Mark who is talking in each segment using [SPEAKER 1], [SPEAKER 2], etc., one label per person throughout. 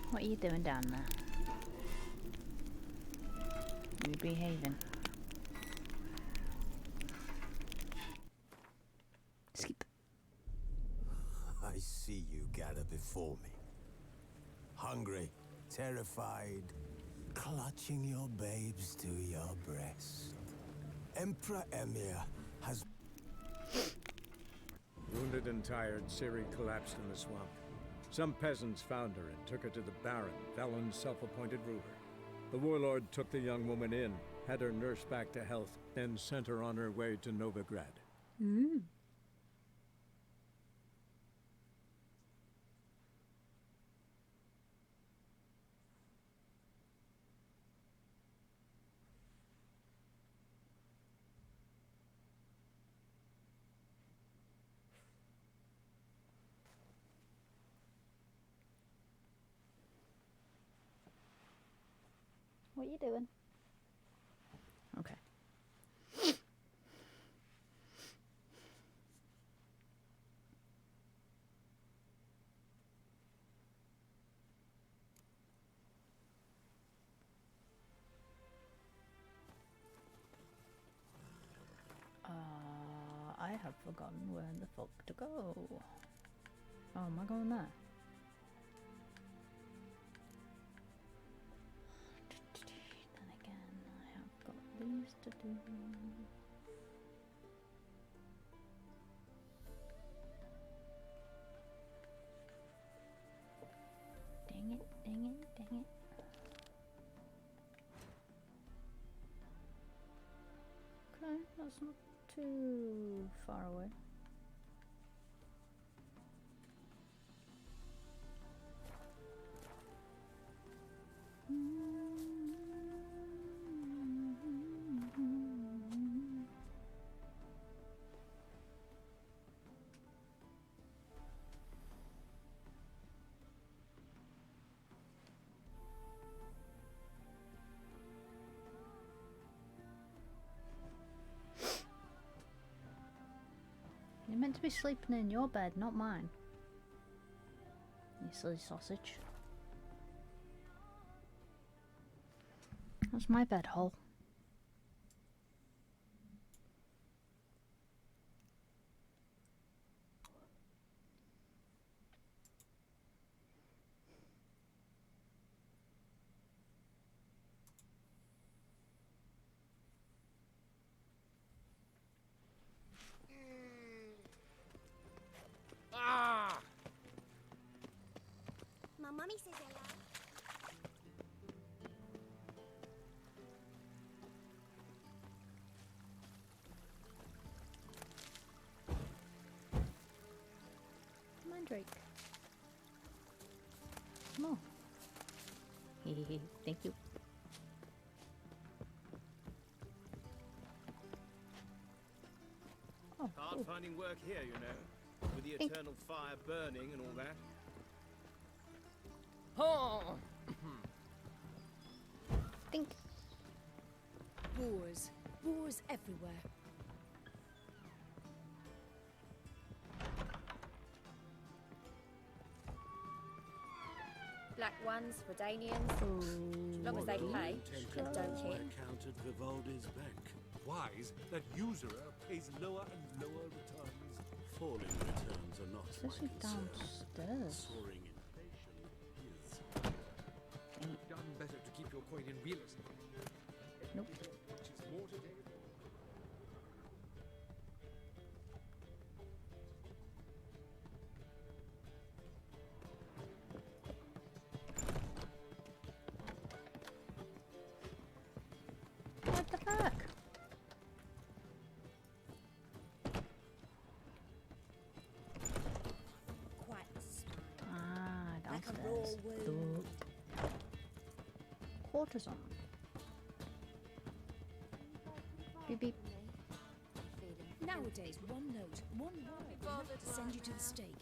[SPEAKER 1] What are you doing down there? You behaving? Skip.
[SPEAKER 2] I see you gather before me. Hungry, terrified, clutching your babes to your breast. Emperor Emir has...
[SPEAKER 3] Wounded and tired, Ciri collapsed in the swamp. Some peasants found her and took her to the Baron, Valen's self-appointed ruler. The warlord took the young woman in, had her nursed back to health, then sent her on her way to Novigrad.
[SPEAKER 1] What are you doing? Okay. I have forgotten where the fuck to go. Oh, am I going there? Then again, I have got these to do. Dang it, dang it, dang it. Okay, that's not too far away. You're meant to be sleeping in your bed, not mine. You silly sausage. That's my bed hole.
[SPEAKER 4] My mommy says hello.
[SPEAKER 1] Come on, Drake. Come on. Thank you. Oh,
[SPEAKER 5] Hard
[SPEAKER 1] cool.
[SPEAKER 5] finding work here, you know, with the eternal fire burning and all that.
[SPEAKER 6] Oh!
[SPEAKER 1] Think.
[SPEAKER 6] Wars. Wars everywhere. ones, Redanians, as long as they pay and don't hit.
[SPEAKER 7] Counted Vivaldi's bank. Wise that usurer pays lower and lower returns. Falling returns are not my
[SPEAKER 1] Especially
[SPEAKER 7] concern.
[SPEAKER 1] downstairs.
[SPEAKER 7] Soaring inflation is.
[SPEAKER 8] Done better to keep your coin in real estate.
[SPEAKER 1] Nope.
[SPEAKER 8] Which is more today.
[SPEAKER 1] What the fuck?
[SPEAKER 6] Quite the smile.
[SPEAKER 1] Ah,
[SPEAKER 6] Like a raw
[SPEAKER 1] downstairs.
[SPEAKER 6] wound.
[SPEAKER 1] Quarters on. Beep beep.
[SPEAKER 9] Nowadays, one note, one word, enough to send you to the stake.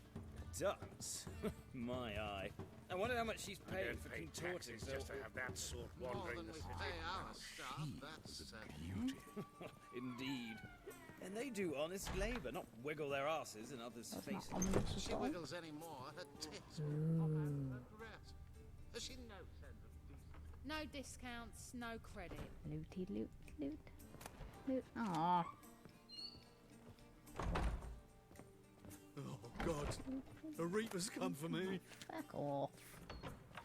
[SPEAKER 10] Ducks? My eye. I wonder how much she's paid for contorting so...
[SPEAKER 7] just to have that sort wandering the city.
[SPEAKER 10] Indeed. And they do honest labour, not wiggle their asses in others'
[SPEAKER 1] That's not
[SPEAKER 10] faces.
[SPEAKER 1] ominous at all.
[SPEAKER 7] anymore. Her tits Has she no sense of decency?
[SPEAKER 9] No discounts, no credit.
[SPEAKER 1] Looty loot loot. Loot. Aww.
[SPEAKER 7] Oh, God. A reaper's come for me.
[SPEAKER 1] Fuck off.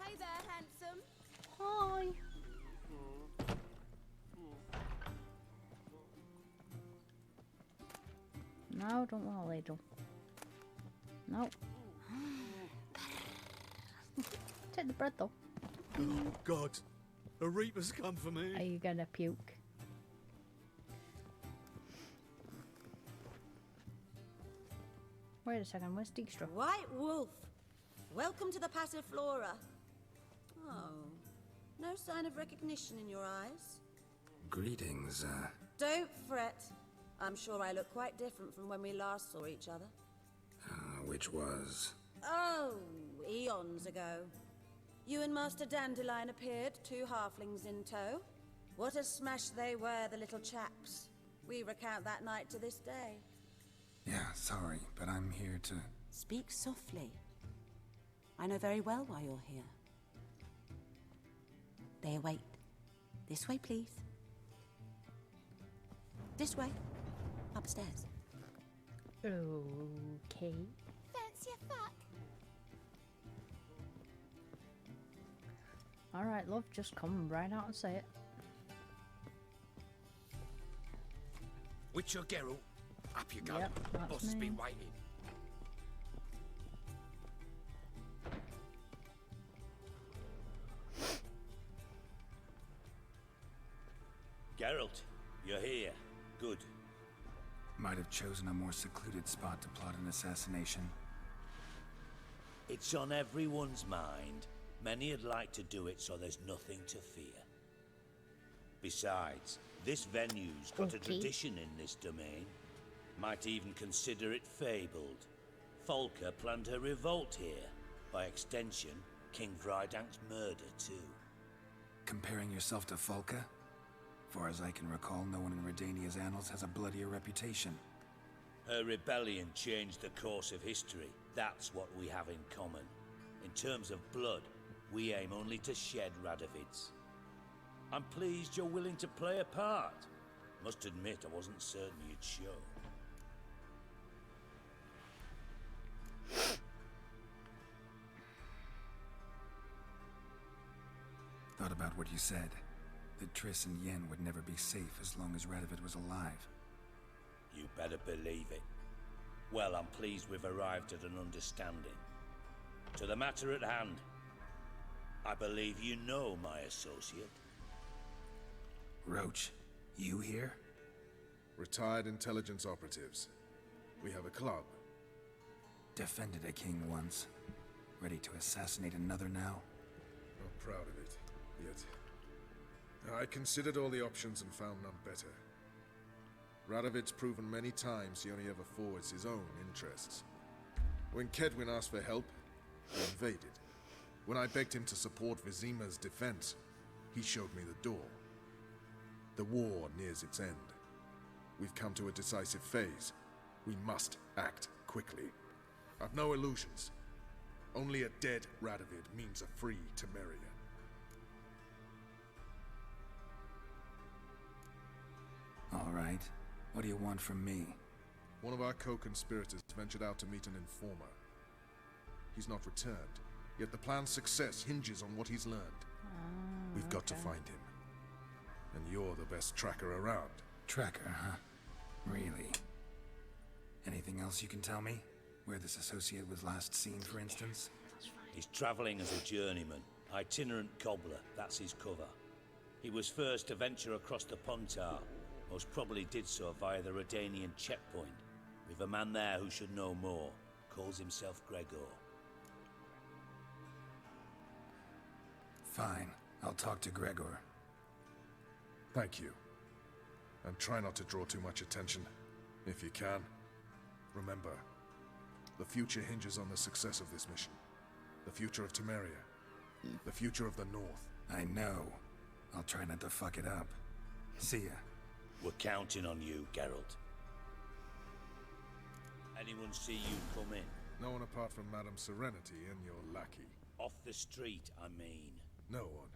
[SPEAKER 4] Hey there, handsome.
[SPEAKER 1] Hi. No, don't want a ladle. No. Take the bread though.
[SPEAKER 7] Oh, God. A reaper's come for
[SPEAKER 1] Are
[SPEAKER 7] me.
[SPEAKER 1] you gonna puke? Wait a second, where's Dijkstra?
[SPEAKER 11] White Wolf, welcome to the Passiflora. Oh, no sign of recognition in your eyes?
[SPEAKER 8] Greetings,
[SPEAKER 11] Don't fret. I'm sure I look quite different from when we last saw each other.
[SPEAKER 8] which was...
[SPEAKER 11] Oh, eons ago. You and Master Dandelion appeared, 2 halflings in tow. What a smash they were, the little chaps. We recount that night to this day.
[SPEAKER 8] Yeah, sorry, but I'm here to...
[SPEAKER 11] Speak softly. I know very well why you're here. They await. This way, please. This way. Upstairs.
[SPEAKER 1] Okay.
[SPEAKER 4] Fancy a fuck?
[SPEAKER 1] Alright, love, just come right out and say it.
[SPEAKER 8] Witcher Geralt, up you go.
[SPEAKER 1] Yep, that's
[SPEAKER 8] Boss has
[SPEAKER 1] me.
[SPEAKER 8] been waiting.
[SPEAKER 10] Geralt, you're here. Good.
[SPEAKER 8] Might have chosen a more secluded spot to plot an assassination.
[SPEAKER 12] It's on everyone's mind. Many would like to do it so there's nothing to fear. Besides, this venue's got a tradition in this domain. Might even consider it fabled. Folker planned her revolt here. By extension, King Vrydank's murder too.
[SPEAKER 8] Comparing yourself to Folka? Far as I can recall, no one in Redania's annals has a bloodier reputation.
[SPEAKER 12] Her rebellion changed the course of history. That's what we have in common. In terms of blood, we aim only to shed Radovid's. I'm pleased you're willing to play a part. Must admit, I wasn't certain you'd show.
[SPEAKER 8] Thought about what you said. That Triss and Yen would never be safe as long as Radovid was alive.
[SPEAKER 12] You better believe it. Well, I'm pleased we've arrived at an understanding. To the matter at hand, I believe you know my associate.
[SPEAKER 8] Roach, you here?
[SPEAKER 13] Retired intelligence operatives. We have a club.
[SPEAKER 8] Defended a king once. Ready to assassinate another now?
[SPEAKER 13] Not proud of it, yet. I considered all the options and found none better. Radovid's proven many times he only ever forwards his own interests. When Kedwin asked for help, he invaded. When I begged him to support Vizima's defense, he showed me the door. The war nears its end. We've come to a decisive phase. We must act quickly. I've no illusions. Only a dead Radovid means a free Temeria.
[SPEAKER 8] All right. What do you want from me?
[SPEAKER 13] One of our co-conspirators ventured out to meet an informer. He's not returned, yet the plan's success hinges on what he's learned. We've got to find him. And you're the best tracker around.
[SPEAKER 8] Tracker, huh? Really? Anything else you can tell me? Where this associate was last seen, for instance?
[SPEAKER 12] He's travelling as a journeyman. Itinerant cobbler, that's his cover. He was first to venture across the Pontar. Most probably did so via the Redanian checkpoint. With a man there who should know more. Calls himself Gregor.
[SPEAKER 8] Fine. I'll talk to Gregor.
[SPEAKER 13] Thank you. And try not to draw too much attention, if you can. Remember, the future hinges on the success of this mission. The future of Temeria. The future of the North.
[SPEAKER 8] I know. I'll try not to fuck it up. See ya.
[SPEAKER 12] We're counting on you, Geralt. Anyone see you come in?
[SPEAKER 13] No one apart from Madame Serenity and your lackey.
[SPEAKER 12] Off the street, I mean.
[SPEAKER 13] No one.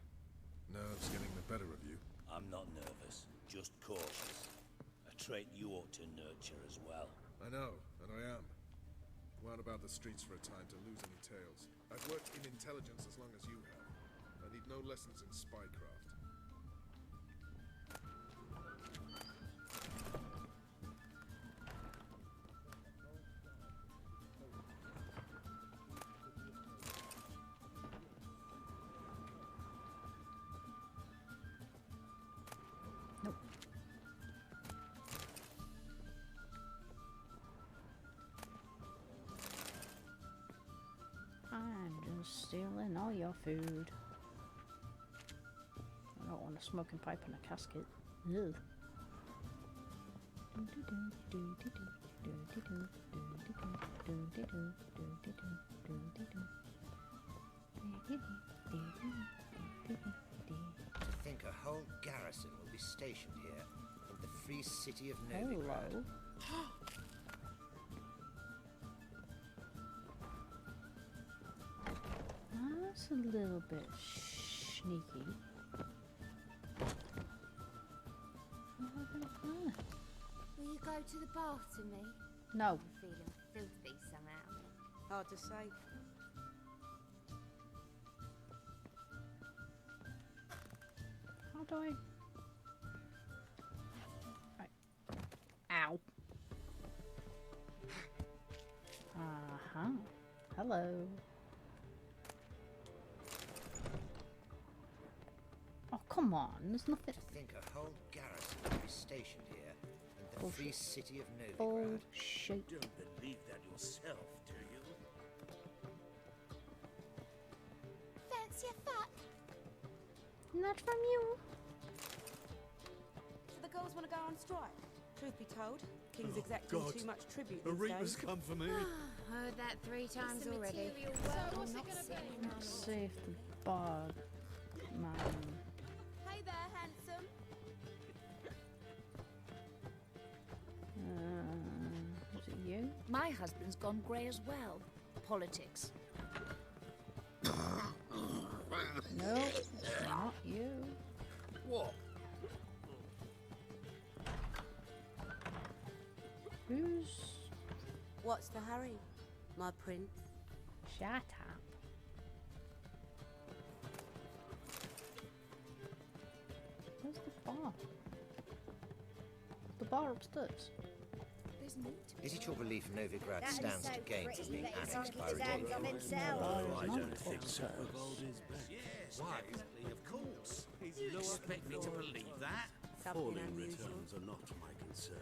[SPEAKER 13] Nerves getting the better of you.
[SPEAKER 12] I'm not nervous, just cautious. A trait you ought to nurture as well.
[SPEAKER 13] I know, and I am. Went about the streets for a time to lose any tales. I've worked in intelligence as long as you have. I need no lessons in spycraft.
[SPEAKER 1] I'm just stealing all your food. I don't want a smoking pipe in a casket. Ugh.
[SPEAKER 14] To think a whole garrison will be stationed here in the free city of Novigrad.
[SPEAKER 1] That's a little bit sneaky.
[SPEAKER 4] Will you go to the bath to me?
[SPEAKER 1] No.
[SPEAKER 4] I'm feeling filthy somehow.
[SPEAKER 11] Hard to say.
[SPEAKER 1] How do I? Right. Ow. Uh-huh. Hello. Oh, come on. There's nothing.
[SPEAKER 14] To think a whole garrison will be stationed here in the
[SPEAKER 1] Bullshit.
[SPEAKER 14] free city of Novigrad.
[SPEAKER 1] Bullshit.
[SPEAKER 7] You don't believe that yourself, do you?
[SPEAKER 4] Fancy a fuck?
[SPEAKER 1] Not from you.
[SPEAKER 11] So the girls want to go on strike. Truth be told, King's
[SPEAKER 7] Oh,
[SPEAKER 11] exacting
[SPEAKER 7] God.
[SPEAKER 11] too much tribute
[SPEAKER 7] The
[SPEAKER 11] these
[SPEAKER 7] Reapers
[SPEAKER 11] days.
[SPEAKER 7] come for me.
[SPEAKER 9] Heard that 3 times already.
[SPEAKER 4] So what's it gonna be?
[SPEAKER 1] Let's see if the bard man.
[SPEAKER 4] Hey there, handsome.
[SPEAKER 1] Is it you?
[SPEAKER 9] My husband's gone grey as well. Politics.
[SPEAKER 1] No, it's not you.
[SPEAKER 14] What?
[SPEAKER 1] Who's?
[SPEAKER 11] What's the hurry, my prince?
[SPEAKER 1] Shut up. Where's the bar? The bar upstairs.
[SPEAKER 9] There's need to be.
[SPEAKER 14] Is it your belief Novigrad stands to gain from being annexed by
[SPEAKER 11] of
[SPEAKER 14] Redania?
[SPEAKER 11] himself.
[SPEAKER 7] Oh, I
[SPEAKER 1] not
[SPEAKER 7] don't think so.
[SPEAKER 1] upstairs.
[SPEAKER 5] Yes, definitely, of course. You expect me to believe that?
[SPEAKER 7] Falling returns are not my concern.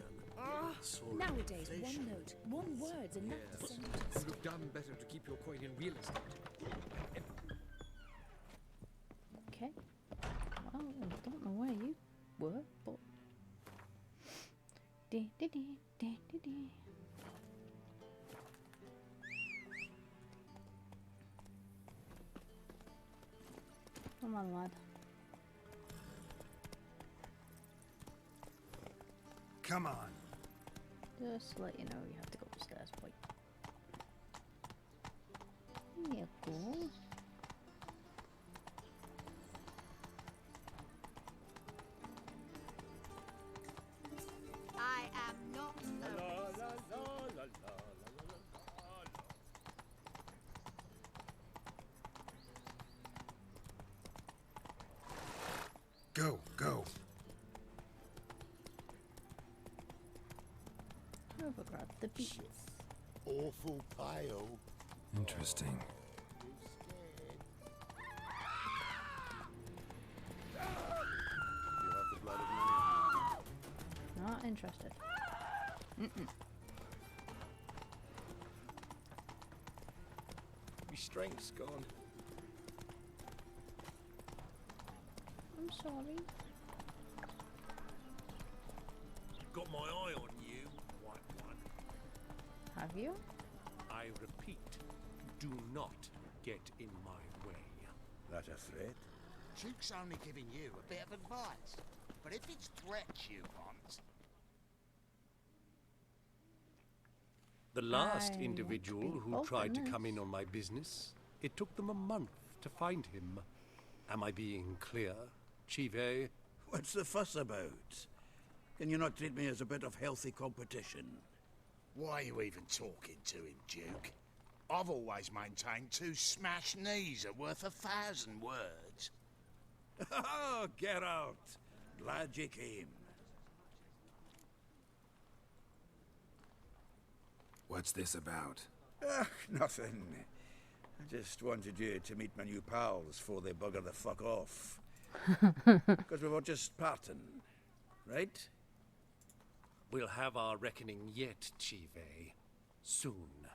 [SPEAKER 7] Soaring
[SPEAKER 9] Nowadays,
[SPEAKER 7] inflation.
[SPEAKER 9] one note, one word's enough to send you to the
[SPEAKER 15] You'd
[SPEAKER 9] state.
[SPEAKER 15] have done better to keep your coin in real estate.
[SPEAKER 1] Okay. Well, I don't know where you were, but. Dee, dee, dee, dee, dee, dee. Come on, lad.
[SPEAKER 8] Come on.
[SPEAKER 1] Just to let you know, you have to go upstairs, boy. There you go.
[SPEAKER 4] I am not
[SPEAKER 8] Go, go.
[SPEAKER 1] Overgrab the beaches.
[SPEAKER 14] Awful pale.
[SPEAKER 8] Interesting.
[SPEAKER 7] You have the blood of many.
[SPEAKER 1] Not interested. Mm-mm.
[SPEAKER 5] My strength's gone.
[SPEAKER 1] I'm sorry.
[SPEAKER 5] Got my eye on you, white one.
[SPEAKER 1] Have you?
[SPEAKER 5] I repeat, do not get in my way.
[SPEAKER 2] That a threat?
[SPEAKER 14] Duke's only giving you a bit of advice. But if it's threats you want...
[SPEAKER 5] The last
[SPEAKER 1] I
[SPEAKER 5] individual
[SPEAKER 1] want to be
[SPEAKER 5] who tried to
[SPEAKER 1] open
[SPEAKER 5] come in
[SPEAKER 1] this.
[SPEAKER 5] on my business, it took them a month to find him. Am I being clear, Chive?
[SPEAKER 16] What's the fuss about? Can you not treat me as a bit of healthy competition?
[SPEAKER 14] Why are you even talking to him, Duke? I've always maintained 2 smashed knees are worth 1,000 words.
[SPEAKER 16] Oh, get out! Glad you came.
[SPEAKER 8] What's this about?
[SPEAKER 16] Nothing. I just wanted you to meet my new pals before they bugger the fuck off. Because we were just parting, right?
[SPEAKER 5] We'll have our reckoning yet, Chive. Soon.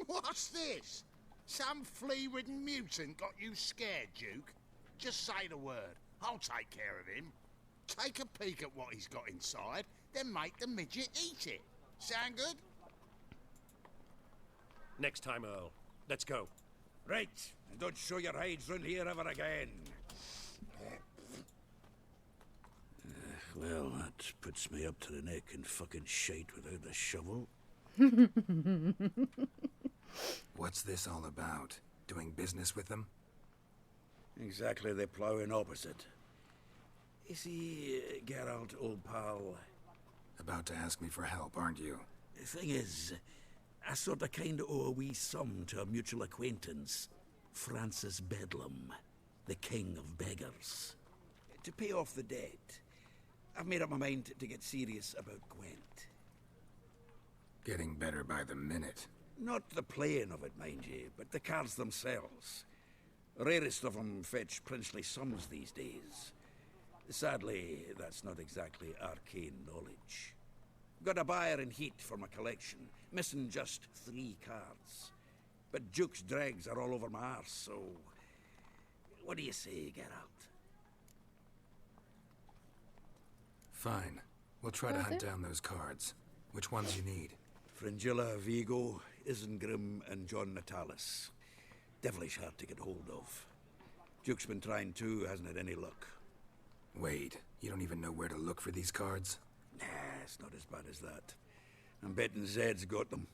[SPEAKER 14] What's this? Some flea-ridden mutant got you scared, Duke? Just say the word. I'll take care of him. Take a peek at what he's got inside, then make the midget eat it. Sound good?
[SPEAKER 5] Next time, Earl. Let's go.
[SPEAKER 16] Right, and don't show your hides round here ever again. Well, that puts me up to the neck in fucking shite without the shovel.
[SPEAKER 8] What's this all about? Doing business with them?
[SPEAKER 16] Exactly the ploughing opposite. You see, Geralt, old pal...
[SPEAKER 8] About to ask me for help, aren't you?
[SPEAKER 16] The thing is, I sort of kind of owe a wee sum to a mutual acquaintance, Francis Bedlam, the king of beggars. To pay off the debt, I've made up my mind to get serious about Gwent.
[SPEAKER 8] Getting better by the minute.
[SPEAKER 16] Not the playing of it, mind you, but the cards themselves. Rarest of them fetch princely sums these days. Sadly, that's not exactly arcane knowledge. Got a buyer in heat for my collection, missing just 3 cards. But Duke's dregs are all over my arse, so... What do you say, Geralt?
[SPEAKER 8] Fine. We'll try to hunt down those cards. Which ones you need?
[SPEAKER 16] Fringilla, Vigo, Isengrim, and John Natalis. Devilish hard to get hold of. Duke's been trying too, hasn't had any luck.
[SPEAKER 8] Wait, you don't even know where to look for these cards?
[SPEAKER 16] Nah, it's not as bad as that. I'm betting Zed's got them.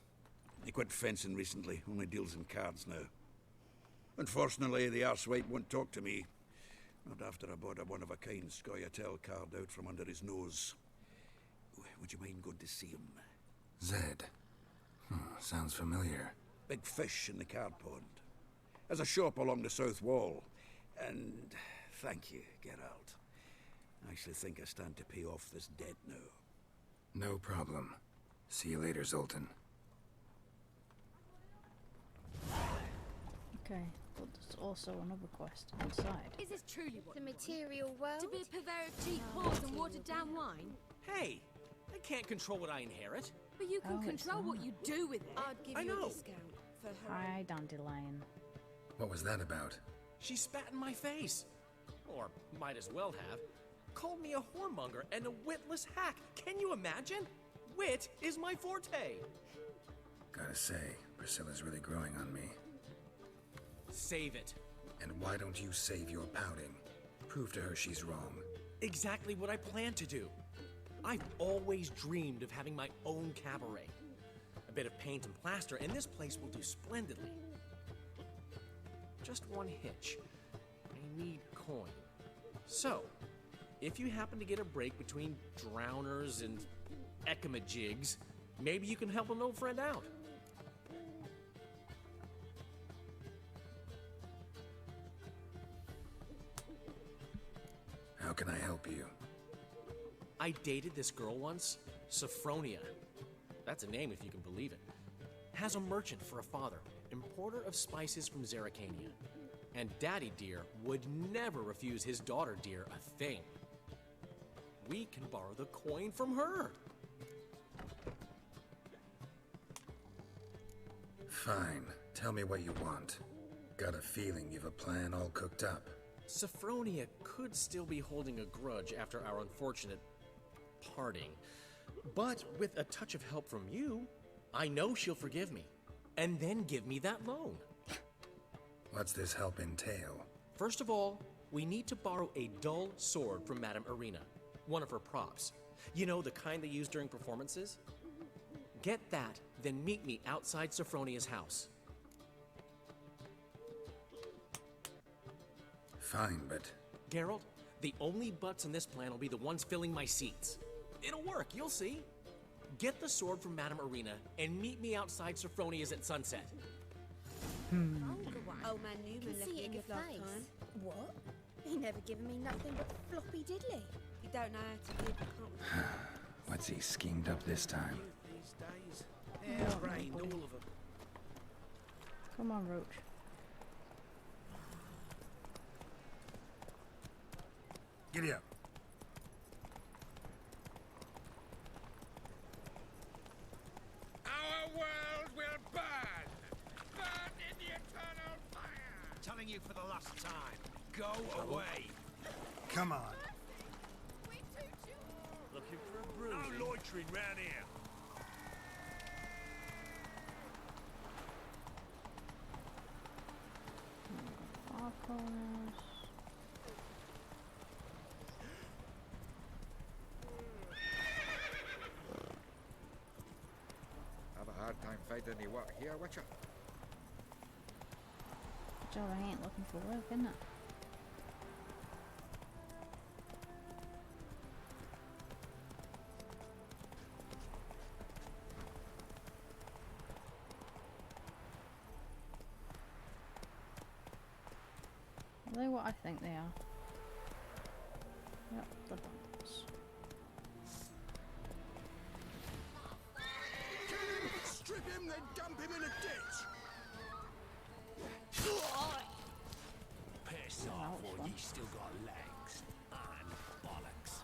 [SPEAKER 16] He quit fencing recently, only deals in cards now. Unfortunately, the arsewipe won't talk to me. Not after I bought a one-of-a-kind Scoia'tael card out from under his nose. Would you mind going to see him?
[SPEAKER 8] Zed. Sounds familiar.
[SPEAKER 16] Big fish in the card pond. Has a shop along the south wall. And thank you, Geralt. I actually think I stand to pay off this debt now.
[SPEAKER 8] No problem. See you later, Zoltan.
[SPEAKER 1] Okay, but there's also another quest inside.
[SPEAKER 4] Is this truly what
[SPEAKER 9] The material world?
[SPEAKER 4] To be a purveyor of cheap horse and watered down wine?
[SPEAKER 15] Hey, I can't control what I inherit.
[SPEAKER 4] But you can control what you do with it.
[SPEAKER 11] I'd give
[SPEAKER 15] I
[SPEAKER 11] you
[SPEAKER 15] know.
[SPEAKER 11] a discount for her.
[SPEAKER 1] Hi, Dandelion.
[SPEAKER 8] What was that about?
[SPEAKER 15] She spat in my face. Or might as well have. Called me a whoremonger and a witless hack. Can you imagine? Wit is my forte.
[SPEAKER 8] Gotta say, Priscilla's really growing on me.
[SPEAKER 15] Save it.
[SPEAKER 8] And why don't you save your pouting? Prove to her she's wrong.
[SPEAKER 15] Exactly what I plan to do. I've always dreamed of having my own cabaret. A bit of paint and plaster, and this place will do splendidly. just one hitch. I need coin. So, if you happen to get a break between drowners and ekamajigs, maybe you can help an old friend out.
[SPEAKER 8] How can I help you?
[SPEAKER 15] I dated this girl once, Sophronia. That's a name if you can believe it. Has a merchant for a father, importer of spices from Zerrikania. And Daddy Dear would never refuse his daughter Dear a thing. We can borrow the coin from her.
[SPEAKER 8] Fine. Tell me what you want. Got a feeling you've a plan all cooked up.
[SPEAKER 15] Sophronia could still be holding a grudge after our unfortunate parting. But with a touch of help from you, I know she'll forgive me. And then give me that loan.
[SPEAKER 8] What's this help entail?
[SPEAKER 15] First of all, we need to borrow a dull sword from Madame Irina. One of her props. You know, the kind they use during performances? Get that, then meet me outside Sophronia's house.
[SPEAKER 8] Fine, but...
[SPEAKER 15] Geralt, the only butts in this plan will be the ones filling my seats. It'll work, you'll see. Get the sword from Madame Irina and meet me outside Sophronia's at sunset.
[SPEAKER 4] Old man Newman left me in his last time.
[SPEAKER 9] What? He never given me nothing but floppy diddly.
[SPEAKER 4] You don't know how to give, can't
[SPEAKER 8] What's he schemed up this time?
[SPEAKER 10] These days, they're rained, all of them.
[SPEAKER 1] Come on, Roach.
[SPEAKER 8] Giddy up.
[SPEAKER 14] Our world will burn! Burn in the eternal fire!
[SPEAKER 12] Telling you for the last time, go away.
[SPEAKER 8] Come on.
[SPEAKER 12] Looking for a bruise? No loitering round here.
[SPEAKER 1] Far corners.
[SPEAKER 17] Have a hard time finding any work here, Witcher.
[SPEAKER 1] Joe, I ain't looking for work, isn't it? Are they what I think they are? Yep, the bundles.
[SPEAKER 14] Strip him, then dump him in a ditch!
[SPEAKER 12] Piss off, or you still got legs and bollocks.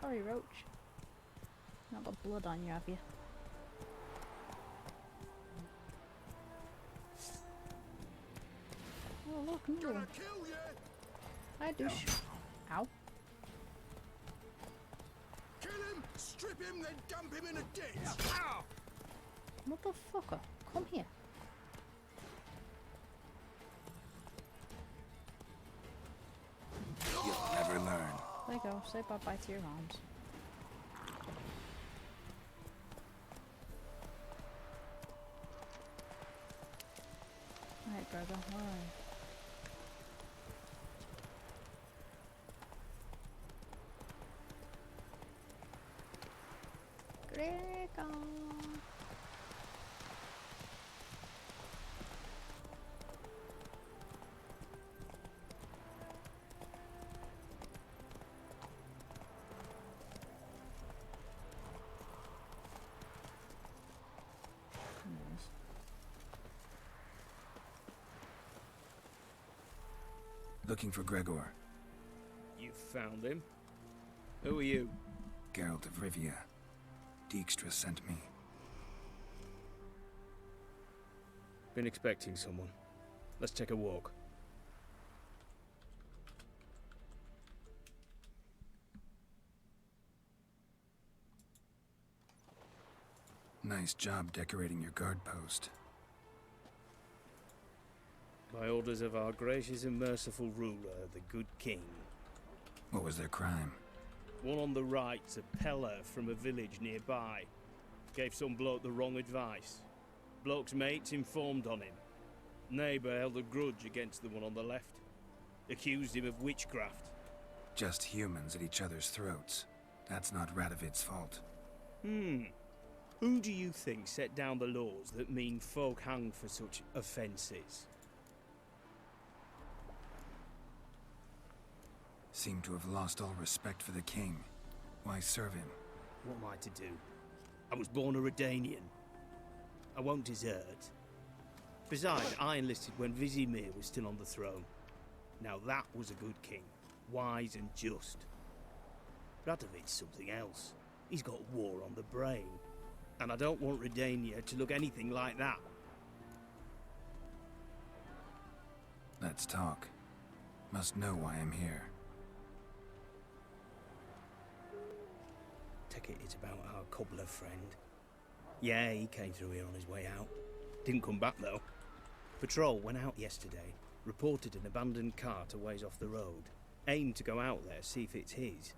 [SPEAKER 1] Sorry, Roach. Not got blood on you, have you? Oh look, another one. I do. Ow.
[SPEAKER 14] Kill him, strip him, then dump him in a ditch! Ow!
[SPEAKER 1] Motherfucker, come here.
[SPEAKER 8] You'll never learn.
[SPEAKER 1] There you go, say bye-bye to your arms. Alright, Gregor, where are you? Gregor!
[SPEAKER 8] Looking for Gregor.
[SPEAKER 10] You found him? Who are you?
[SPEAKER 8] Geralt of Rivia. Dijkstra sent me.
[SPEAKER 10] Been expecting someone. Let's take a walk.
[SPEAKER 8] Nice job decorating your guard post.
[SPEAKER 18] By orders of our gracious and merciful ruler, the good king.
[SPEAKER 8] What was their crime?
[SPEAKER 18] One on the right's a peller from a village nearby. Gave some bloke the wrong advice. Bloke's mates informed on him. Neighbour held a grudge against the one on the left. Accused him of witchcraft.
[SPEAKER 8] Just humans at each other's throats. That's not Radovid's fault.
[SPEAKER 18] Who do you think set down the laws that mean folk hang for such offences?
[SPEAKER 8] Seem to have lost all respect for the king. Why serve him?
[SPEAKER 18] What am I to do? I was born a Redanian. I won't desert. Besides, I enlisted when Vizimir was still on the throne. Now that was a good king. Wise and just. Radovid's something else. He's got war on the brain. And I don't want Redania to look anything like that.
[SPEAKER 8] Let's talk. Must know why I'm here.
[SPEAKER 18] Take it it's about our cobbler friend. Yeah, he came through here on his way out. Didn't come back though. Patrol went out yesterday. Reported an abandoned cart a ways off the road. Aimed to go out there, see if it's his.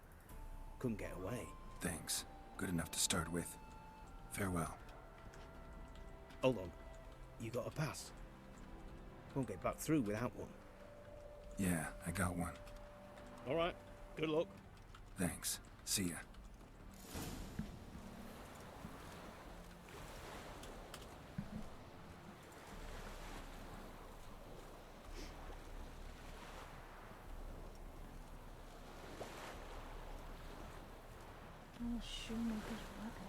[SPEAKER 18] Couldn't get away.
[SPEAKER 8] Thanks. Good enough to start with. Farewell.
[SPEAKER 18] Hold on. You got a pass? Can't get back through without one.
[SPEAKER 8] Yeah, I got one.
[SPEAKER 18] Alright. Good luck.
[SPEAKER 8] Thanks. See ya.
[SPEAKER 1] Oh, shoemaker's wagon.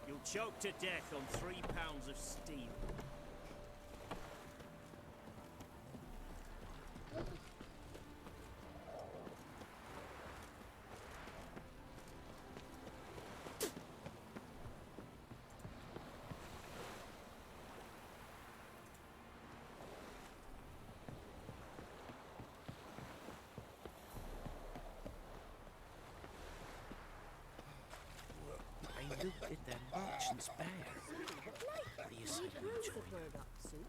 [SPEAKER 18] You'll choke to death on 3 pounds of steel. Look at that merchant's bag. What do you say to that, Johnny?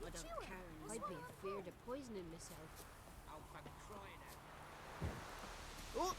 [SPEAKER 6] I don't care. I'd be afeard of poisoning myself.
[SPEAKER 10] Oh, for crying out. Oh!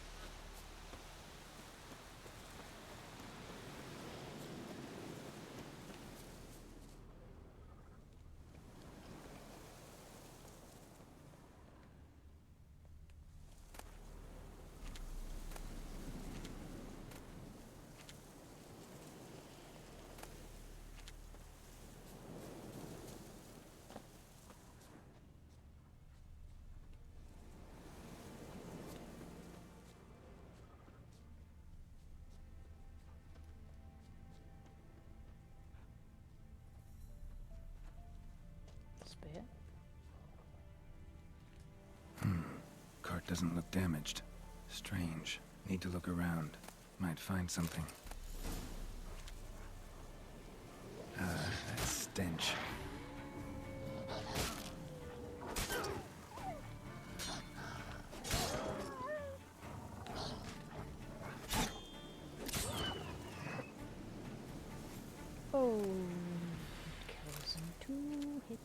[SPEAKER 1] Spear.
[SPEAKER 8] Cart doesn't look damaged. Strange. Need to look around. Might find something. That stench.
[SPEAKER 1] Oh, kills in 2 hits.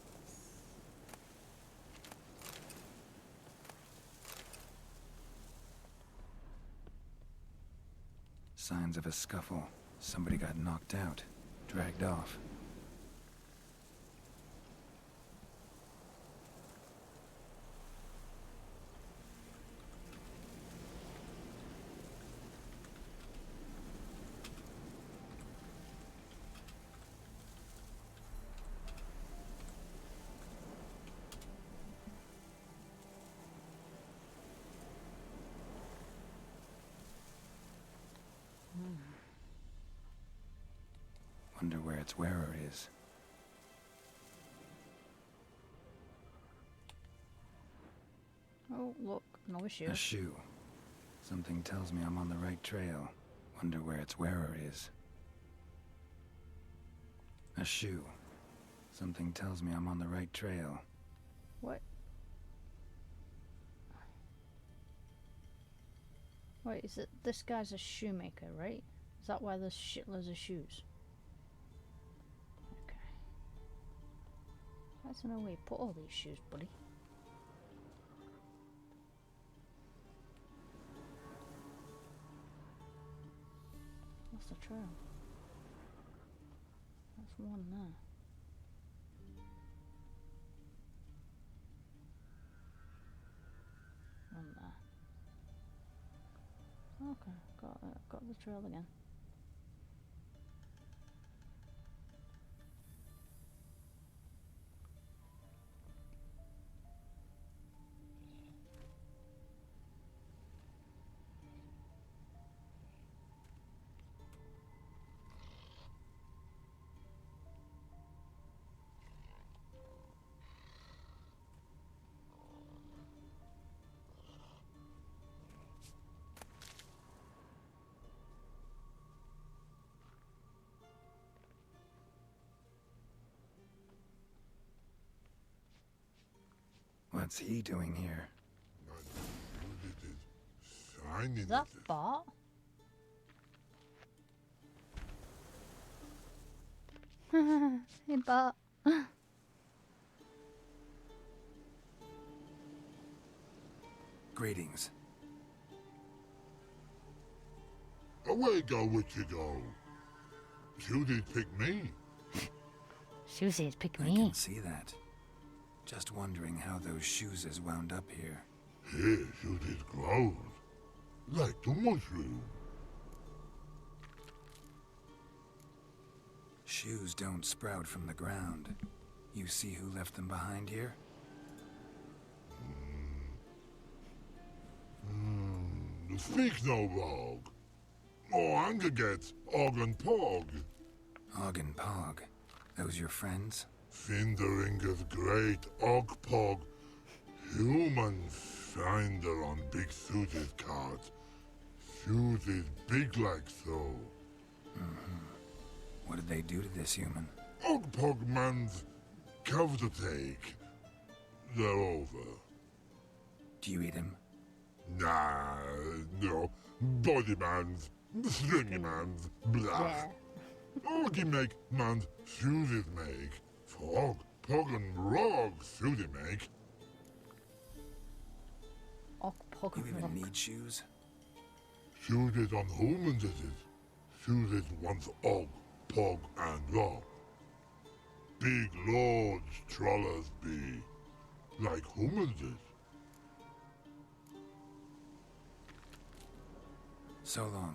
[SPEAKER 8] Signs of a scuffle. Somebody got knocked out. Dragged off. Wonder where its wearer is.
[SPEAKER 1] Oh, look, another shoe.
[SPEAKER 8] A shoe. Something tells me I'm on the right trail. Wonder where its wearer is. A shoe. Something tells me I'm on the right trail.
[SPEAKER 1] What? Wait, is it this guy's a shoemaker, right? Is that why there's shitloads of shoes? Okay. I don't know where you put all these shoes, buddy. What's the trail? That's one there. One there. Okay, got the trail again.
[SPEAKER 8] What's he doing here?
[SPEAKER 1] Is that Bart? Hey Bart.
[SPEAKER 8] Greetings.
[SPEAKER 19] Away go with you go. You did pick me.
[SPEAKER 1] Susie's pick
[SPEAKER 8] I
[SPEAKER 1] me.
[SPEAKER 8] can see that. Just wondering how those shoes has wound up here.
[SPEAKER 19] Here you did grow. Like the mushroom.
[SPEAKER 8] Shoes don't sprout from the ground. You see who left them behind here?
[SPEAKER 19] Speak no rogue. Oh, anger gets Og and Pog.
[SPEAKER 8] Og and Pog. Those your friends?
[SPEAKER 19] Finderinger's great Og Pog. Human finder on big Susie's cart. Susie's big like so.
[SPEAKER 8] What did they do to this human?
[SPEAKER 19] Og Pog man's cover to take. They're over.
[SPEAKER 8] Do you eat him?
[SPEAKER 19] Nah, no. Body man's, stringy man's, blah. Oggy make man's Susie's make. Frog, Pog and Rog Susie make.
[SPEAKER 8] You even need shoes?
[SPEAKER 19] Susie's on humans it is. Susie's wants Og, Pog and Rog. Big lords trollers be. Like humans is.
[SPEAKER 8] So long.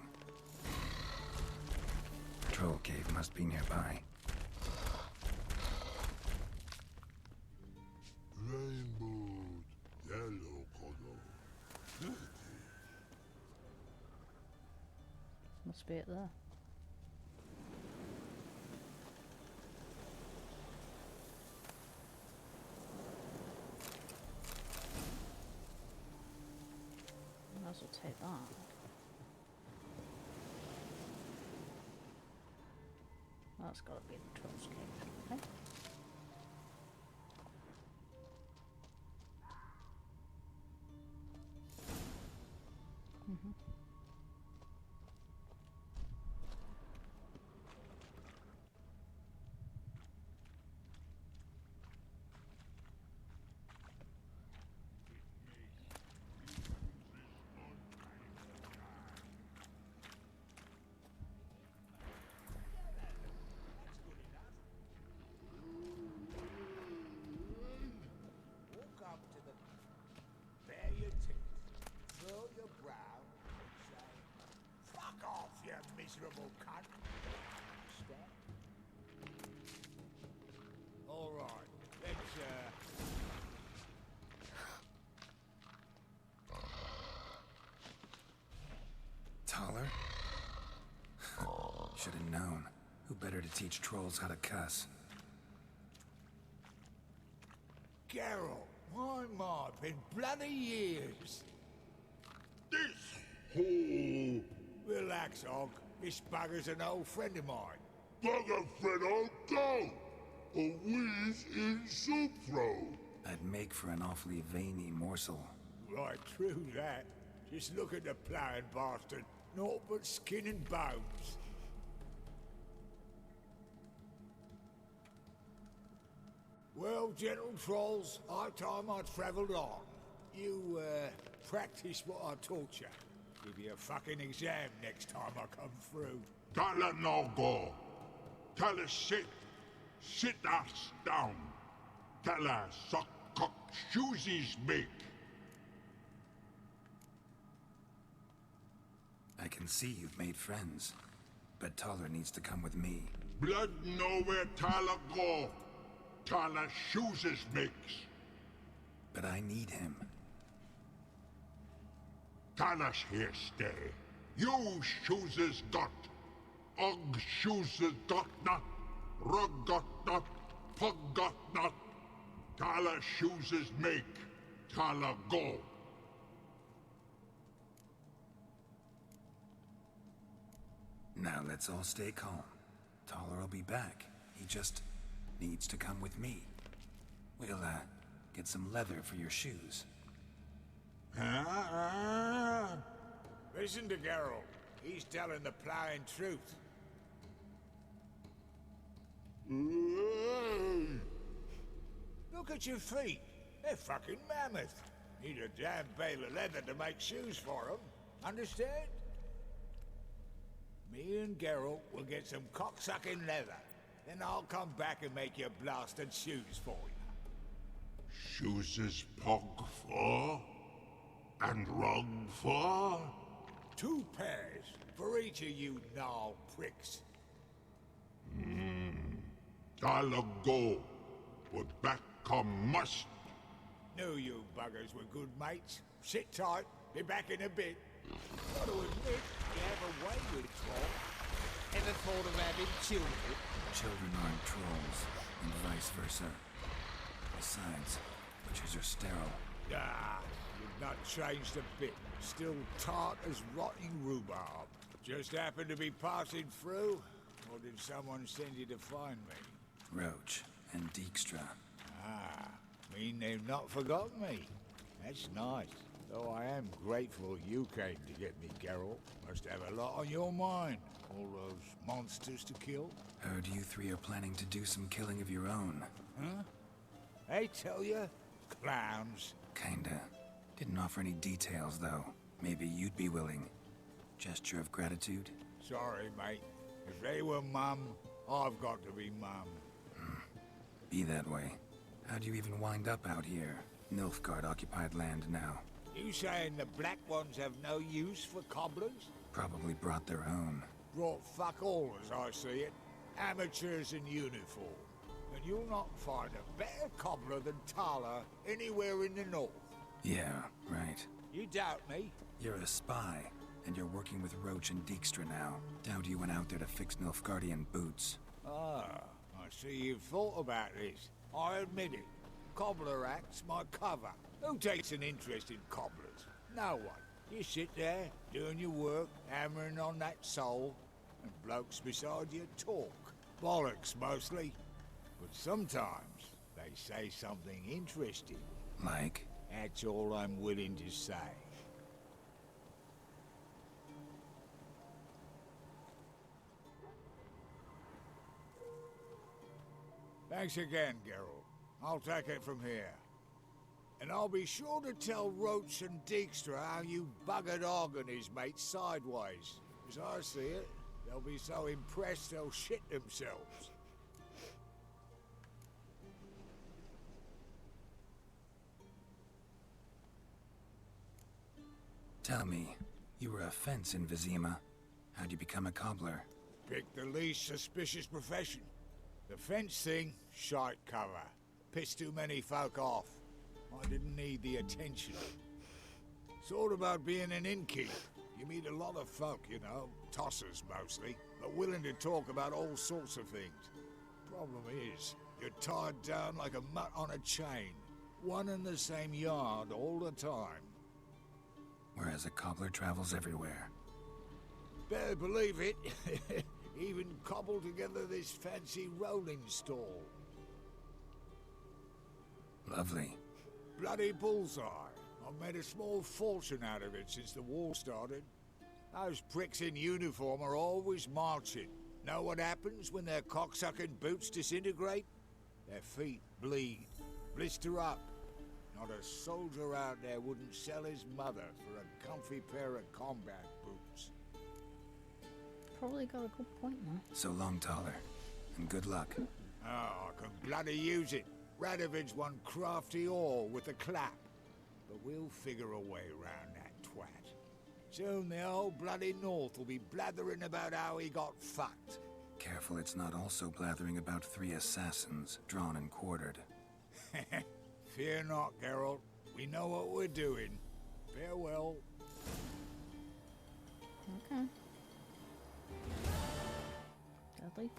[SPEAKER 8] Troll cave must be nearby.
[SPEAKER 19] Rainbow, yellow color.
[SPEAKER 1] Must be it there. Might as well take that. That's got to be the Troll's Cave. Okay.
[SPEAKER 14] Miserable cunt. All right, let's
[SPEAKER 8] Taller? Should have known. Who better to teach trolls how to cuss?
[SPEAKER 14] Geralt, why my been bloody years.
[SPEAKER 19] This hole.
[SPEAKER 14] Relax, Og. This bugger's an old friend of mine.
[SPEAKER 19] Bugger friend, old dog. a whiz in soup throw.
[SPEAKER 8] I'd make for an awfully veiny morsel.
[SPEAKER 20] Right, true that. Just look at the ploughing bastard. Naught but skin and bones. Well, General Trolls, high time I travelled on. You, practice what I taught you. Give you a fucking exam next time I come through.
[SPEAKER 19] Tala no go. Tala sit. Sit ass down. Tala suck cock shoesies make.
[SPEAKER 8] I can see you've made friends, but Taller needs to come with me.
[SPEAKER 19] Blood nowhere Tala go. Tala shoeses makes.
[SPEAKER 8] But I need him.
[SPEAKER 19] Tala's here stay. You shoeses got. Og shoeses got not. Rug got not. Pug got not. Tala shoeses make. Tala go.
[SPEAKER 8] Now let's all stay calm. Taller will be back. He just needs to come with me. We'll, get some leather for your shoes.
[SPEAKER 20] Listen to Geralt. He's telling the ploughing truth. Look at your feet. They're fucking mammoth. Need a damn bale of leather to make shoes for them. Understand? Me and Geralt will get some cocksucking leather. Then I'll come back and make your blasted shoes for you.
[SPEAKER 19] Shoeses pog for? And rug for?
[SPEAKER 20] 2 pairs for each of you gnarl pricks.
[SPEAKER 19] Tala go. But back come must.
[SPEAKER 20] Knew you buggers were good mates. Sit tight. Be back in a bit. Gotta admit, you have a way with Troll. Ever thought of having children?
[SPEAKER 8] Children aren't trolls, and vice versa. Besides, witches are sterile.
[SPEAKER 20] Ah, you've not changed a bit. Still tart as rotting rhubarb. Just happened to be passing through? Or did someone send you to find me?
[SPEAKER 8] Roach and Dijkstra.
[SPEAKER 20] Ah, mean they've not forgotten me. That's nice. Though I am grateful you came to get me, Geralt. Must have a lot on your mind. All those monsters to kill.
[SPEAKER 8] Heard you 3 are planning to do some killing of your own.
[SPEAKER 20] Huh? I tell you, clowns.
[SPEAKER 8] Kinda. Didn't offer any details, though. Maybe you'd be willing. Gesture of gratitude?
[SPEAKER 20] Sorry, mate. If they were mum, I've got to be mum.
[SPEAKER 8] Be that way. How'd you even wind up out here? Nilfgaard-occupied land now.
[SPEAKER 20] You saying the Black Ones have no use for cobblers?
[SPEAKER 8] Probably brought their own.
[SPEAKER 20] Brought fuck all, as I see it. Amateurs in uniform. And you'll not find a better cobbler than Tala anywhere in the north.
[SPEAKER 8] Yeah, right.
[SPEAKER 20] You doubt me?
[SPEAKER 8] You're a spy, and you're working with Roach and Dijkstra now. Doubt you went out there to fix Nilfgaardian boots.
[SPEAKER 20] Ah, I see you've thought about this. I admit it. Cobbler act's my cover. Who takes an interest in cobblers? No one. You sit there, doing your work, hammering on that sole, and blokes beside you talk. Bollocks, mostly. But sometimes they say something interesting.
[SPEAKER 8] Like?
[SPEAKER 20] That's all I'm willing to say. Thanks again, Geralt. I'll take it from here. And I'll be sure to tell Roach and Dijkstra how you buggered Og and his mates sideways. As I see it, they'll be so impressed they'll shit themselves.
[SPEAKER 8] Tell me, you were a fence in Vizima. How'd you become a cobbler?
[SPEAKER 20] Pick the least suspicious profession. The fence thing, shite cover. Pissed too many folk off. I didn't need the attention. Sort about being an innkeep. You meet a lot of folk, you know, tossers mostly, but willing to talk about all sorts of things. Problem is, you're tied down like a mutt on a chain. One and the same yard all the time.
[SPEAKER 8] Whereas a cobbler travels everywhere.
[SPEAKER 20] Better believe it. Even cobbled together this fancy rolling stall.
[SPEAKER 8] Lovely.
[SPEAKER 20] Bloody bullseye. I've made a small fortune out of it since the war started. Those pricks in uniform are always marching. Know what happens when their cocksucking boots disintegrate? Their feet bleed, blister up. Not a soldier out there wouldn't sell his mother for a comfy pair of combat boots.
[SPEAKER 1] Probably got a good point there.
[SPEAKER 8] So long, Taller. And good luck.
[SPEAKER 20] Oh, I can bloody use it. Radovid's one crafty all with a clap. But we'll figure a way round that twat. Soon the whole bloody North will be blathering about how he got fucked.
[SPEAKER 8] Careful it's not also blathering about 3 assassins, drawn and quartered.
[SPEAKER 20] Fear not, Geralt. We know what we're doing. Farewell.
[SPEAKER 1] Okay. Dudley.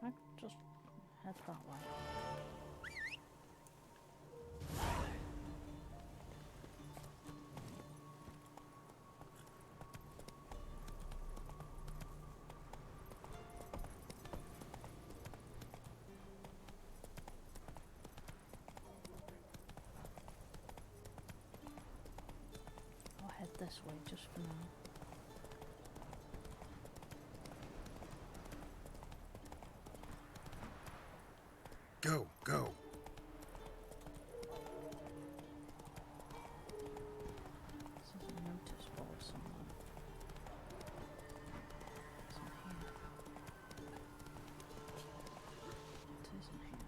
[SPEAKER 1] I could just head that way. I'll head this way just for now.
[SPEAKER 8] Go, go.
[SPEAKER 1] This is a notice board somewhere. It's not here. It isn't here.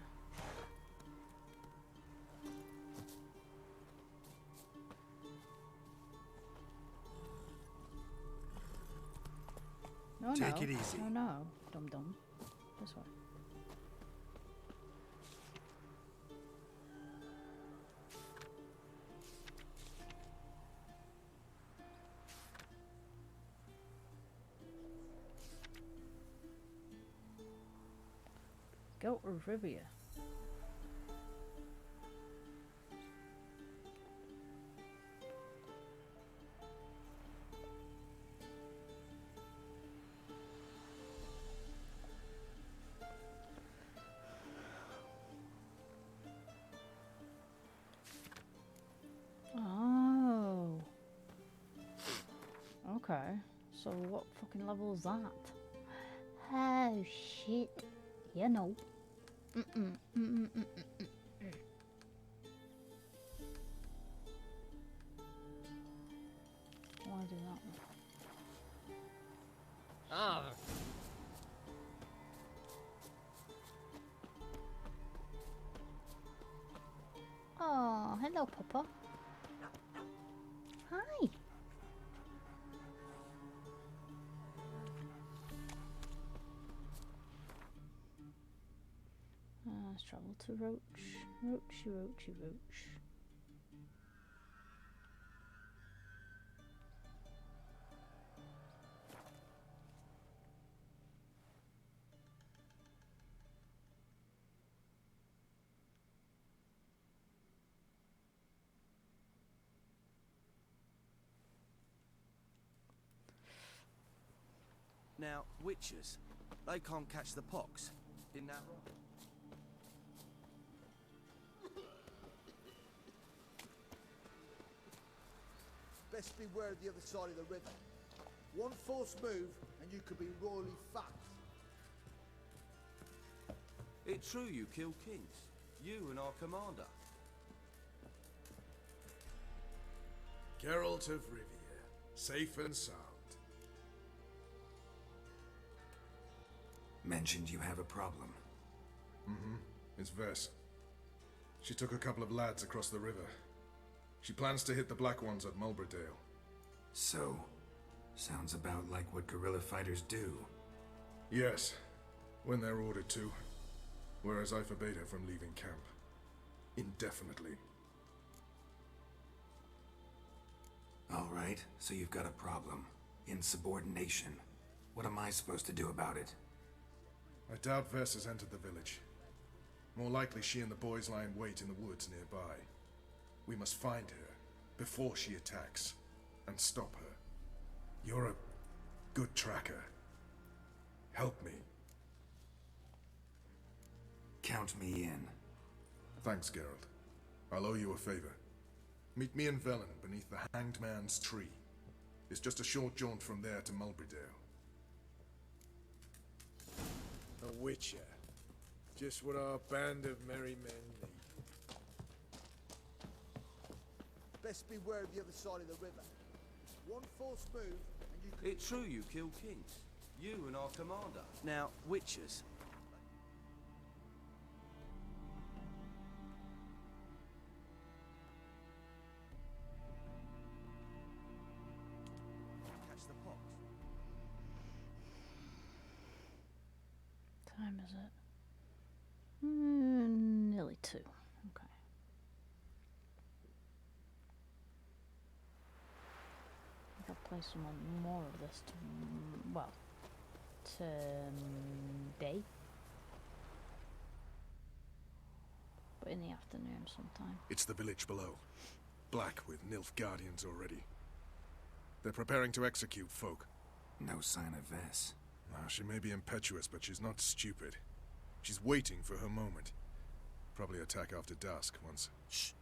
[SPEAKER 1] No,
[SPEAKER 8] Take
[SPEAKER 1] no.
[SPEAKER 8] it easy.
[SPEAKER 1] No, no. Dum-dum. This way. Go to Rivia. Oh. Okay. So what fucking level is that? Oh shit. Yeah, no. I want to do that one.
[SPEAKER 15] Ah.
[SPEAKER 1] Oh, hello, Papa. Hi. Let's travel to Roach. Roach.
[SPEAKER 10] Now, witches, they can't catch the pox. Isn't that right?
[SPEAKER 21] Best beware the other side of the river. One false move and you could be royally fucked.
[SPEAKER 10] It's true you killed kings. You and our commander.
[SPEAKER 13] Geralt of Rivia, safe and sound.
[SPEAKER 8] Mentioned you have a problem.
[SPEAKER 13] Mm-hmm. It's Vess. She took a couple of lads across the river. She plans to hit the Black Ones at Mulberdale.
[SPEAKER 8] So, sounds about like what guerrilla fighters do.
[SPEAKER 13] Yes, when they're ordered to. Whereas I forbade her from leaving camp. Indefinitely.
[SPEAKER 8] Alright, so you've got a problem. Insubordination. What am I supposed to do about it?
[SPEAKER 13] I doubt Vess has entered the village. More likely she and the boys lie in wait in the woods nearby. We must find her before she attacks and stop her. You're a good tracker. Help me.
[SPEAKER 8] Count me in.
[SPEAKER 13] Thanks, Geralt. I'll owe you a favor. Meet me and Velen beneath the Hanged Man's tree. It's just a short jaunt from there to Mulberdale.
[SPEAKER 3] A witcher. Just what our band of merry men need.
[SPEAKER 21] Best beware of the other side of the river. One false move, and you could...
[SPEAKER 22] It's true you killed kings. You and our commander. Now, witchers. Catch the pox.
[SPEAKER 1] Time is it? Nearly 2. Okay. I think I'll play some more of this today. But in the afternoon sometime.
[SPEAKER 13] It's the village below. Black with Nilf guardians already. They're preparing to execute folk.
[SPEAKER 8] No sign of Vess.
[SPEAKER 13] She may be impetuous, but she's not stupid. She's waiting for her moment. Probably attack after dusk once... Shh!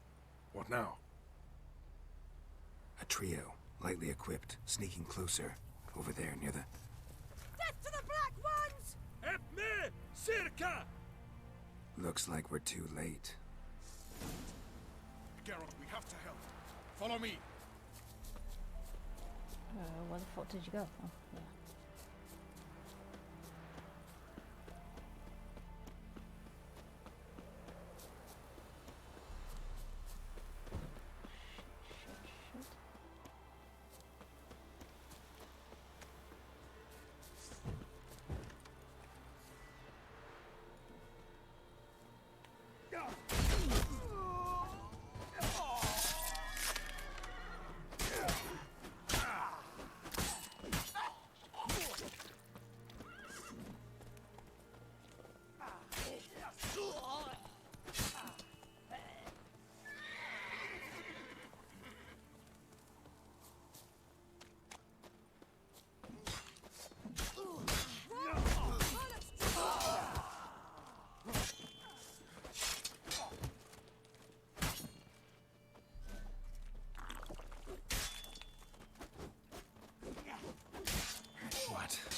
[SPEAKER 13] What now?
[SPEAKER 8] A trio, lightly equipped, sneaking closer. Over there, near the...
[SPEAKER 11] Death to the Black Ones!
[SPEAKER 16] Help me! Circa!
[SPEAKER 8] Looks like we're too late.
[SPEAKER 13] Geralt, we have to help. Follow me.
[SPEAKER 1] Where the fuck did you go? Oh, yeah.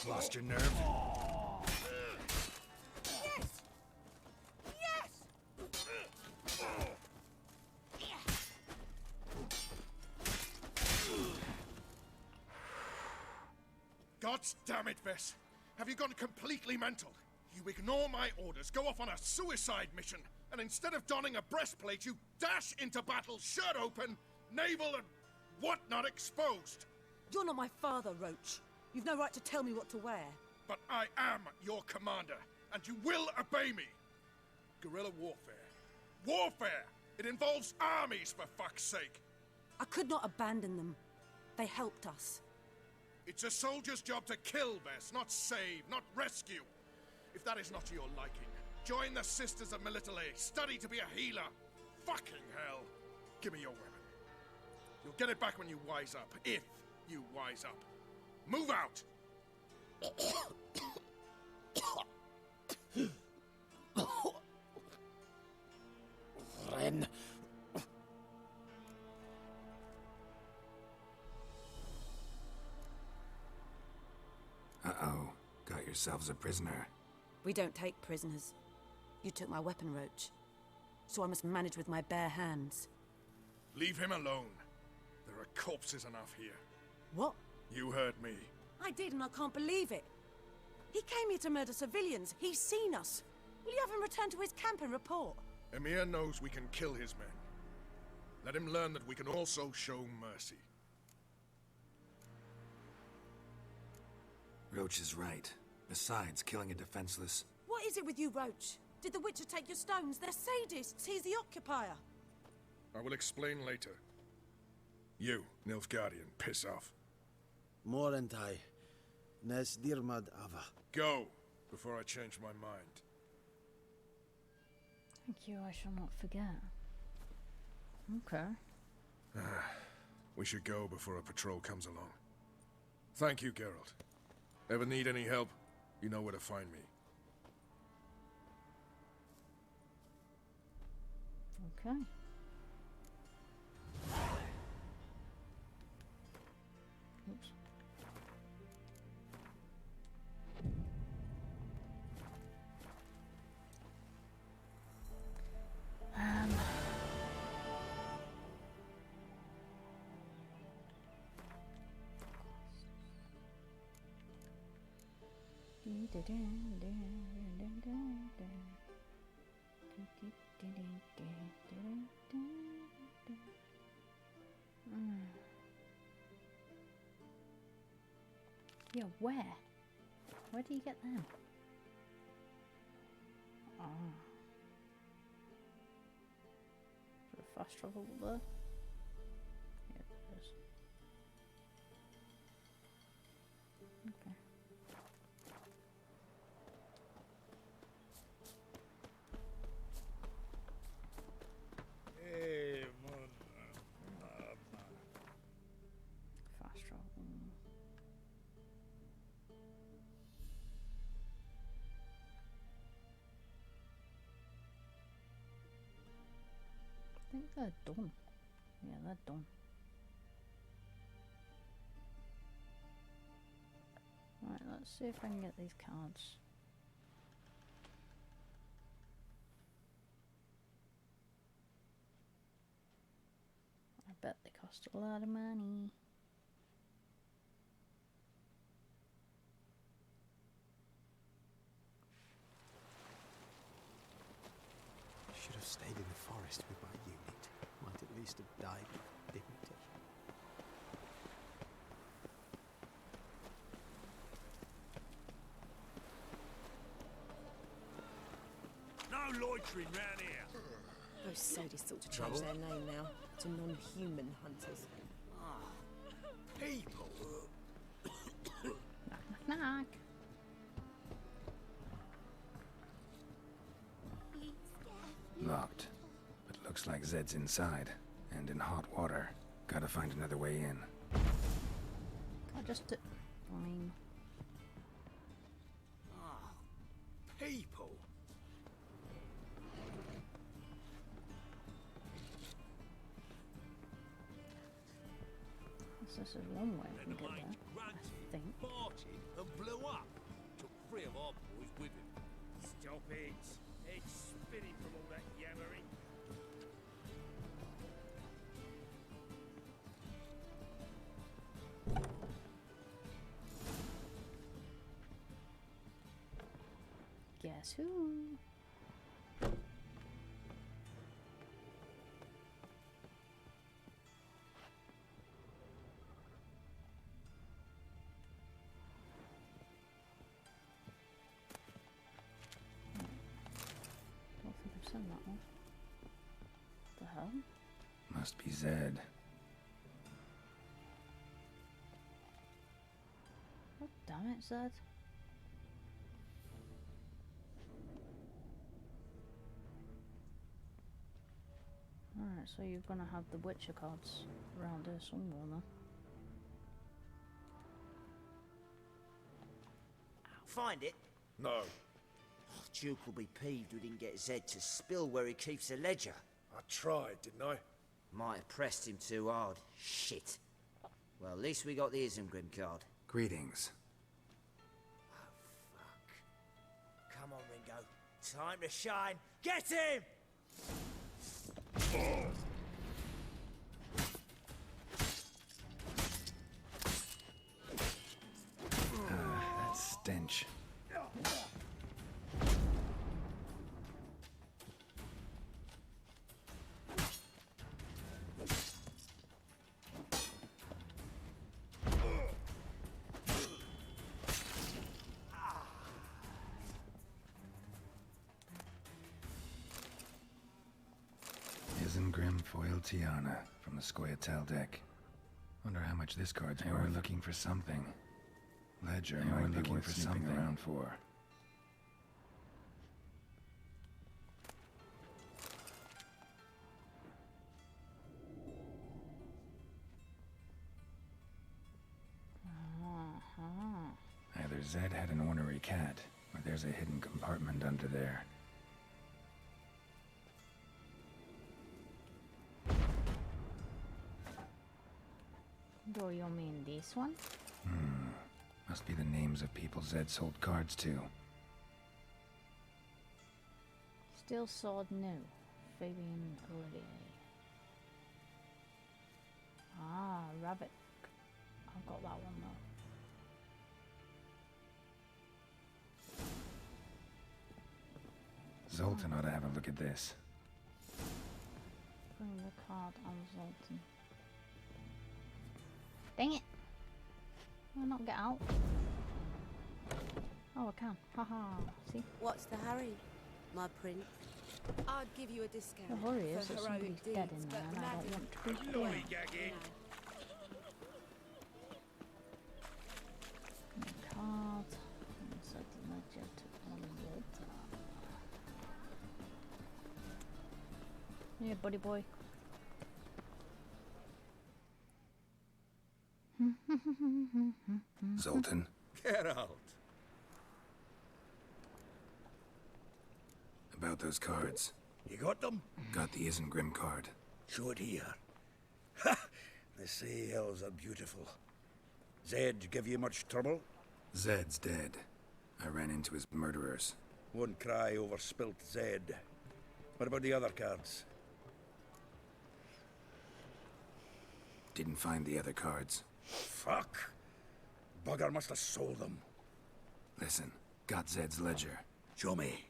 [SPEAKER 8] Lost your nerve?
[SPEAKER 11] Yes! Yes!
[SPEAKER 13] God damn it, Vess. Have you gone completely mental? You ignore my orders, go off on a suicide mission, and instead of donning a breastplate, you dash into battle, shirt open, navel and whatnot exposed.
[SPEAKER 11] You're not my father, Roach. You've no right to tell me what to wear.
[SPEAKER 13] But I am your commander, and you will obey me. Guerrilla warfare. Warfare! It involves armies, for fuck's sake.
[SPEAKER 11] I could not abandon them. They helped us.
[SPEAKER 13] It's a soldier's job to kill, Vess, not save, not rescue. If that is not to your liking, join the Sisters of Melitele. Study to be a healer. Fucking hell. Give me your weapon. You'll get it back when you wise up, if you wise up. Move out!
[SPEAKER 15] Ren.
[SPEAKER 8] Uh-oh. Got yourselves a prisoner.
[SPEAKER 11] We don't take prisoners. You took my weapon, Roach. So I must manage with my bare hands.
[SPEAKER 13] Leave him alone. There are corpses enough here.
[SPEAKER 11] What?
[SPEAKER 13] You heard me.
[SPEAKER 11] I did, and I can't believe it. He came here to murder civilians. He's seen us. Will you have him return to his camp and report?
[SPEAKER 13] Emir knows we can kill his men. Let him learn that we can also show mercy.
[SPEAKER 8] Roach is right. Besides, killing a defenseless...
[SPEAKER 11] What is it with you, Roach? Did the Witcher take your stones? They're sadists. He's the occupier.
[SPEAKER 13] I will explain later. You, Nilfgaardian, piss off.
[SPEAKER 2] Morentai. Nes dirmad ava.
[SPEAKER 13] Go, before I change my mind.
[SPEAKER 1] Thank you, I shall not forget. Okay.
[SPEAKER 13] We should go before a patrol comes along. Thank you, Geralt. Ever need any help, you know where to find me.
[SPEAKER 1] Okay. Oops. Yeah, where? Where do you get them? Ah. Is there a fast travel up there? Yeah, there is. Okay.
[SPEAKER 20] Hey,
[SPEAKER 1] Fast travel. I think they're done. Yeah, they're done. Right, let's see if I can get these cards. I bet they cost a lot of money.
[SPEAKER 15] Should have stayed in the forest with my unit. Might at least have died with dignity.
[SPEAKER 12] No loitering round here.
[SPEAKER 6] Those sadists ought to change their name now to non-human hunters.
[SPEAKER 12] People.
[SPEAKER 1] Knock, knock.
[SPEAKER 8] Locked. But looks like Zed's inside. And in hot water. Gotta find another way in.
[SPEAKER 1] I just... I mean...
[SPEAKER 12] People.
[SPEAKER 1] This is one way we can get there. I think.
[SPEAKER 12] Marching and blew up. Took 3 of our boys with him. Stop it. It's spinning from all that yammering.
[SPEAKER 1] Guess who? Don't think I've seen that one. What the hell?
[SPEAKER 8] Must be Zed.
[SPEAKER 1] Oh, damn it, Zed. Alright, so you're gonna have the Witcher cards around here somewhere then.
[SPEAKER 7] Find it?
[SPEAKER 13] No.
[SPEAKER 7] Oh, Duke will be peeved we didn't get Zed to spill where he keeps the ledger.
[SPEAKER 13] I tried, didn't I?
[SPEAKER 7] Might have pressed him too hard. Shit. Well, at least we got the Isengrim card.
[SPEAKER 8] Greetings.
[SPEAKER 7] Come on, Ringo. Time to shine. Get him!
[SPEAKER 8] That stench. Foil Tiana from the Scoia'tael deck. Wonder how much this card's worth. We're looking for something. Ledger might be worth snooping around for. Either Zed had an ornery cat, or there's a hidden compartment under there.
[SPEAKER 1] Do you mean this one?
[SPEAKER 8] Must be the names of people Zed sold cards to.
[SPEAKER 1] Still Sword New. Fabian Olivier. Ah, Rabbit. I've got that one though.
[SPEAKER 8] Zoltan ought to have a look at this.
[SPEAKER 1] Bring the card on Zoltan. Dang it! Will I not get out? Oh, I can. Haha. See?
[SPEAKER 11] What's the hurry, my prince?
[SPEAKER 4] I'd give you a discount.
[SPEAKER 1] The worry is
[SPEAKER 4] for
[SPEAKER 1] that
[SPEAKER 4] heroic
[SPEAKER 1] somebody's
[SPEAKER 4] deeds,
[SPEAKER 1] dead in there
[SPEAKER 4] but
[SPEAKER 1] and I don't want to be dead.
[SPEAKER 14] Lollygagging.
[SPEAKER 1] Card. Insert the ledger to unload. Yeah, buddy boy.
[SPEAKER 8] Zoltan?
[SPEAKER 16] Get out.
[SPEAKER 8] About those cards.
[SPEAKER 16] You got them?
[SPEAKER 8] Got the Isengrim card.
[SPEAKER 16] Show it here. Ha! They say elves are beautiful. Zed give you much trouble?
[SPEAKER 8] Zed's dead. I ran into his murderers.
[SPEAKER 16] Won't cry over spilt Zed. What about the other cards?
[SPEAKER 8] Didn't find the other cards.
[SPEAKER 16] Fuck! Bugger must have sold them.
[SPEAKER 8] Listen, got Zed's ledger.
[SPEAKER 16] Show me.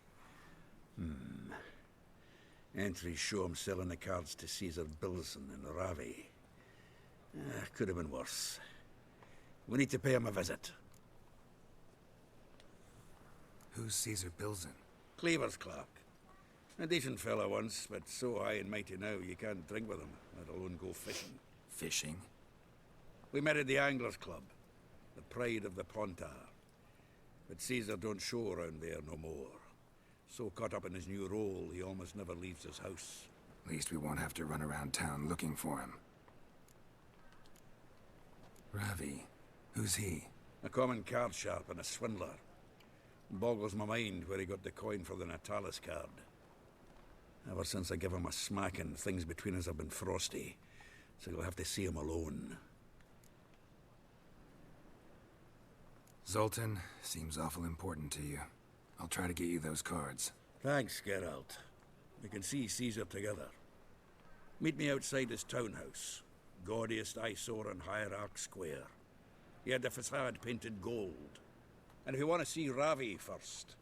[SPEAKER 16] Entries show him selling the cards to Caesar Bilson in Ravi. Could have been worse. We need to pay him a visit.
[SPEAKER 8] Who's Caesar Bilson?
[SPEAKER 16] Cleaver's clerk. A decent fellow once, but so high and mighty now you can't drink with him, let alone go fishing.
[SPEAKER 8] Fishing?
[SPEAKER 16] We met at the Anglers Club, the pride of the Pontar. But Caesar don't show around there no more. So caught up in his new role, he almost never leaves his house.
[SPEAKER 8] At least we won't have to run around town looking for him. Ravi, who's he?
[SPEAKER 16] A common card sharp and a swindler. Boggles my mind where he got the coin for the Natalis card. Ever since I gave him a smacking, things between us have been frosty. So you'll have to see him alone.
[SPEAKER 8] Zoltan, seems awful important to you. I'll try to get you those cards.
[SPEAKER 16] Thanks, Geralt. We can see Caesar together. Meet me outside his townhouse. Gaudiest eyesore on Hierarch Square. He had the facade painted gold. And if you want to see Ravi first,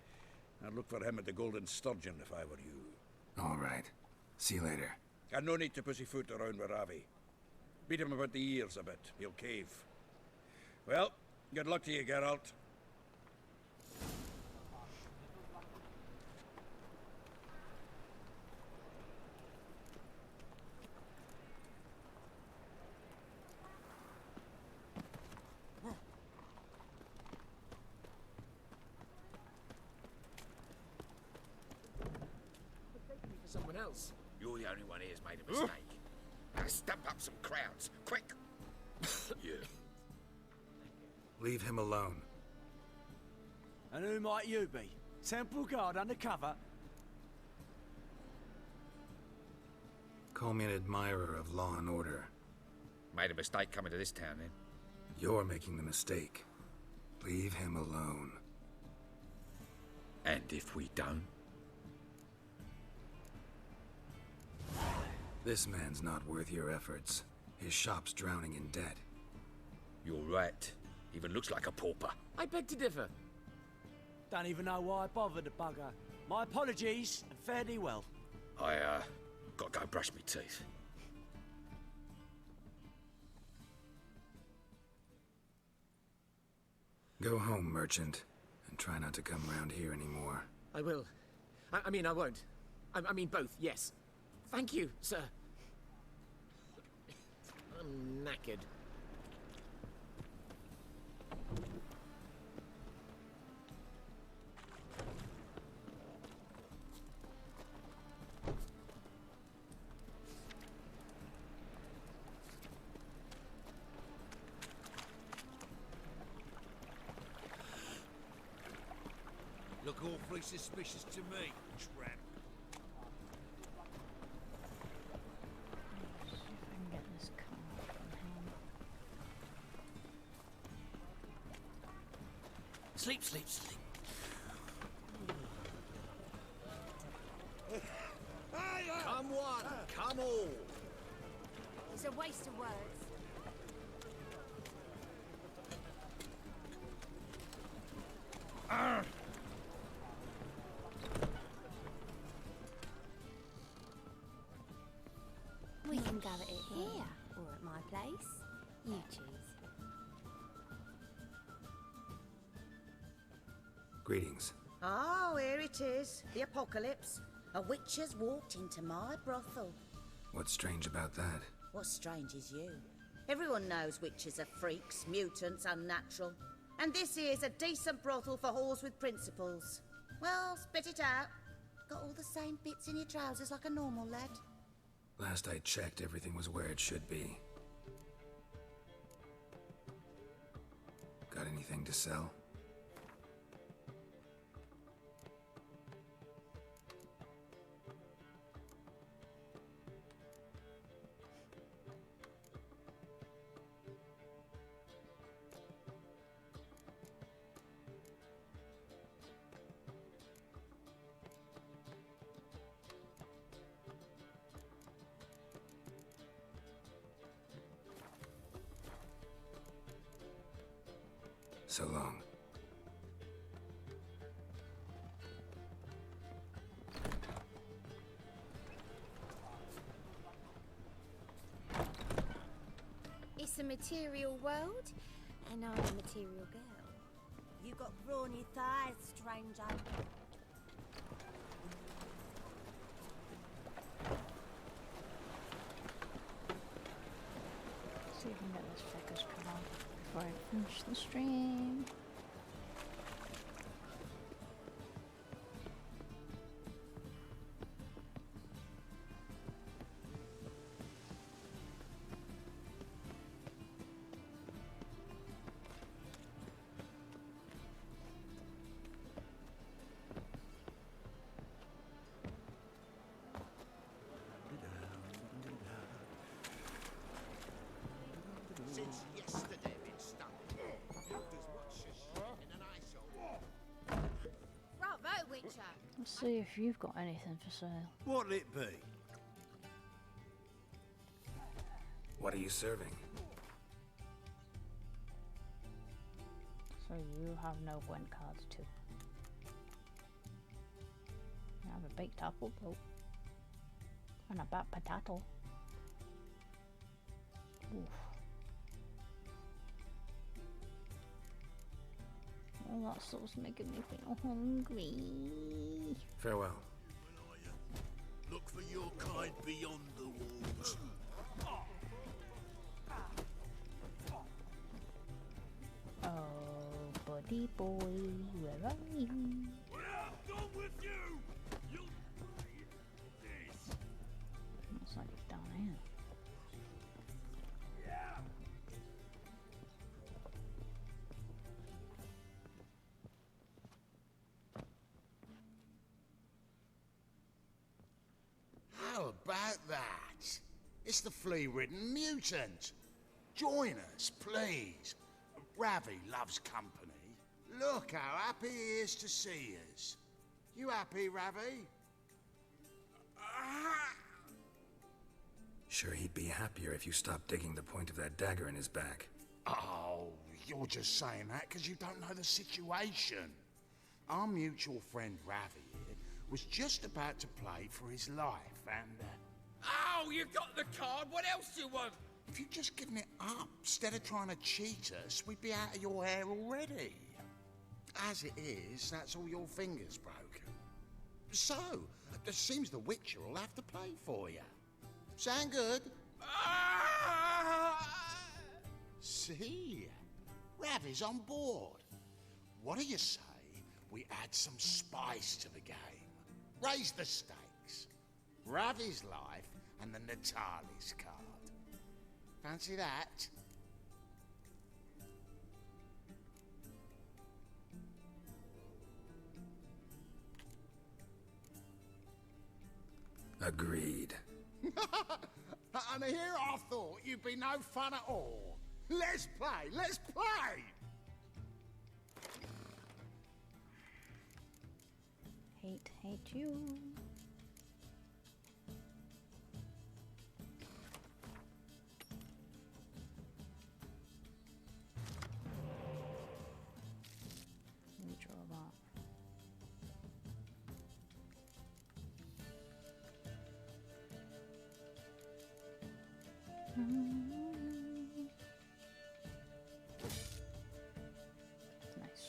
[SPEAKER 16] I'd look for him at the Golden Sturgeon if I were you.
[SPEAKER 8] All right. See you later.
[SPEAKER 16] And no need to pussyfoot around with Ravi. Beat him about the ears a bit. He'll cave. Well, good luck to you, Geralt.
[SPEAKER 15] Someone else.
[SPEAKER 17] You're the only one here's made a mistake. Now stump up some crowds, quick! Yeah.
[SPEAKER 8] Leave him alone.
[SPEAKER 5] And who might you be? Temple Guard undercover?
[SPEAKER 8] Call me an admirer of law and order.
[SPEAKER 17] Made a mistake coming to this town, then.
[SPEAKER 8] You're making the mistake. Leave him alone.
[SPEAKER 17] And if we don't?
[SPEAKER 8] This man's not worth your efforts. His shop's drowning in debt.
[SPEAKER 17] You're right. Even looks like a pauper.
[SPEAKER 5] I beg to differ. Don't even know why I bothered the bugger. My apologies, and fare thee well.
[SPEAKER 17] I, gotta go brush my teeth.
[SPEAKER 8] Go home, merchant, and try not to come round here anymore.
[SPEAKER 15] I will. I mean, I won't. I mean both, yes. Thank you, sir. I'm knackered.
[SPEAKER 14] Look awfully suspicious to me, tramp.
[SPEAKER 1] Let's see if I can get this car from him.
[SPEAKER 10] Sleep, sleep, sleep.
[SPEAKER 15] Come one, come all.
[SPEAKER 4] It's a waste of words. We can gather it here, or at my place. You choose.
[SPEAKER 8] Greetings.
[SPEAKER 11] Oh, here it is. The apocalypse. A witch has walked into my brothel.
[SPEAKER 8] What's strange about that?
[SPEAKER 11] What's strange is you. Everyone knows witches are freaks, mutants, unnatural. And this here's a decent brothel for whores with principles. Well, spit it out. Got all the same bits in your trousers like a normal lad.
[SPEAKER 8] Last I checked, everything was where it should be. Got anything to sell? So long.
[SPEAKER 4] It's a material world, and I'm a material girl.
[SPEAKER 11] You got brawny thighs, stranger.
[SPEAKER 1] Let's see if I can get this fucker's car before I finish the stream.
[SPEAKER 14] Since yesterday been stuck. Looked as much as shit in an eyesore.
[SPEAKER 4] Bravo, Witcher!
[SPEAKER 1] Let's see if you've got anything for sale.
[SPEAKER 14] What'll it be?
[SPEAKER 8] What are you serving?
[SPEAKER 1] So you have no Gwent cards too. I have a baked apple though. And a baked potato. Oof. All that stuff's making me feel hungry.
[SPEAKER 8] Farewell.
[SPEAKER 14] Look for your kind beyond the walls.
[SPEAKER 1] Oh, buddy boy, where are you?
[SPEAKER 14] When I'm done with you, you'll this.
[SPEAKER 1] Looks like it's down here.
[SPEAKER 14] How about that? It's the flea-ridden mutant. Join us, please. Ravi loves company. Look how happy he is to see us. You happy, Ravi?
[SPEAKER 8] Sure, he'd be happier if you stopped digging the point of that dagger in his back.
[SPEAKER 14] Oh, you're just saying that because you don't know the situation. Our mutual friend Ravi here was just about to play for his life and...
[SPEAKER 17] Oh, you got the card. What else do you want?
[SPEAKER 14] If you'd just given it up, instead of trying to cheat us, we'd be out of your hair already. As it is, that's all your fingers broken. So, it seems the Witcher will have to play for you. Sound good?
[SPEAKER 17] Ah!
[SPEAKER 14] See? Ravi's on board. What do you say we add some spice to the game? Raise the stakes. Ravi's life and the Natali's card. Fancy that?
[SPEAKER 8] Agreed.
[SPEAKER 14] And here I thought you'd be no fun at all. Let's play, let's play!
[SPEAKER 1] Hate you. Neutral that. Nice.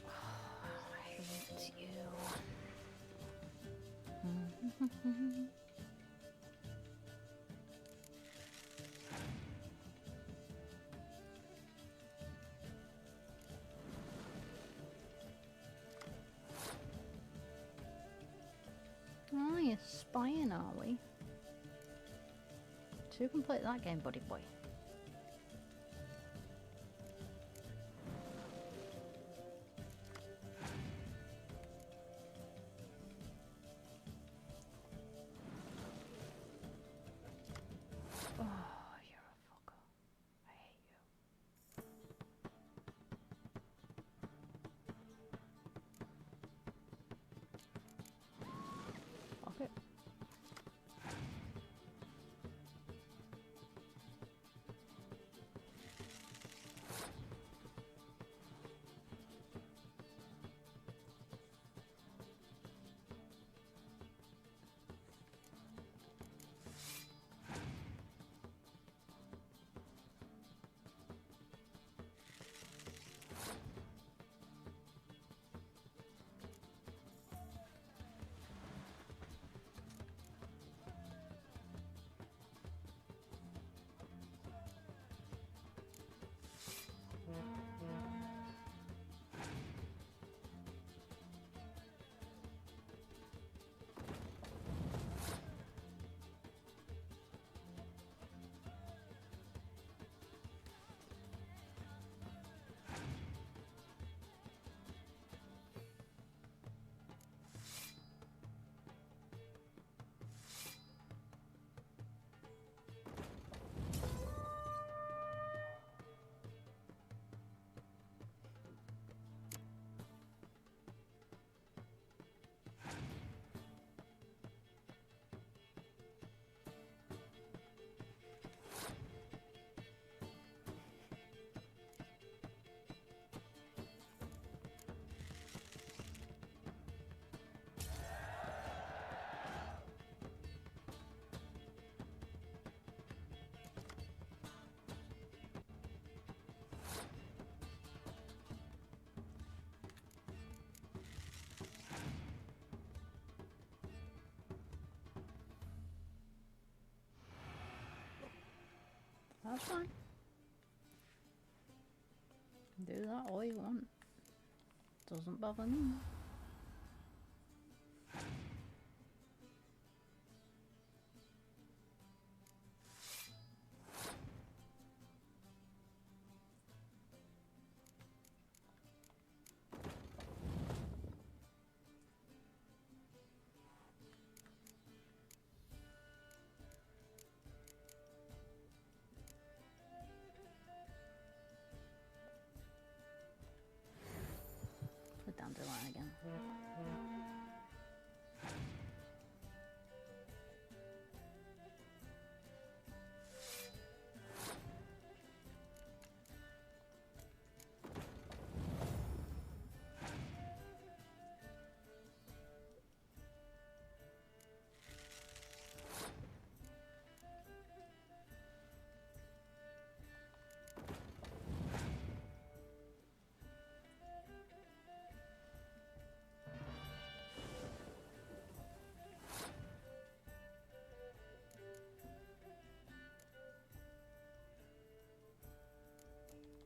[SPEAKER 1] I hate you. Oh, you're spying, are we? To complete that game, buddy boy. Oh, you're a fucker. I hate you. Okay. That's fine. Do that all you want. Doesn't bother me. Put Dandelion again.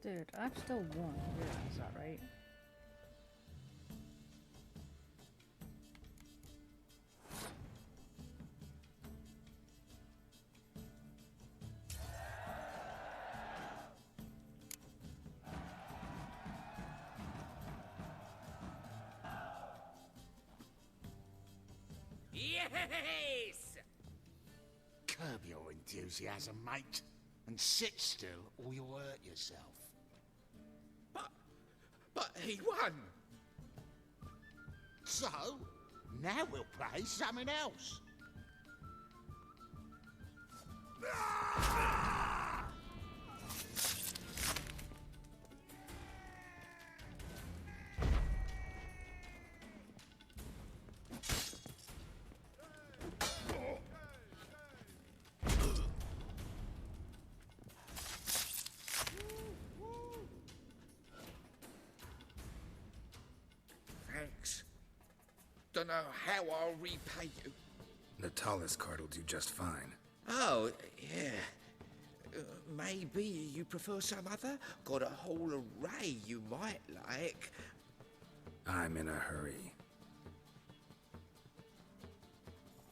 [SPEAKER 1] Dude, I've still won. You realize that, right?
[SPEAKER 14] Yes! Curb your enthusiasm, mate, and sit still or you'll hurt yourself.
[SPEAKER 17] But he won!
[SPEAKER 14] So, now we'll play something else.
[SPEAKER 17] Thanks. Don't know how I'll repay you.
[SPEAKER 8] Natalis card will do just fine.
[SPEAKER 17] Oh, yeah. Maybe you prefer some other? Got a whole array you might like.
[SPEAKER 8] I'm in a hurry.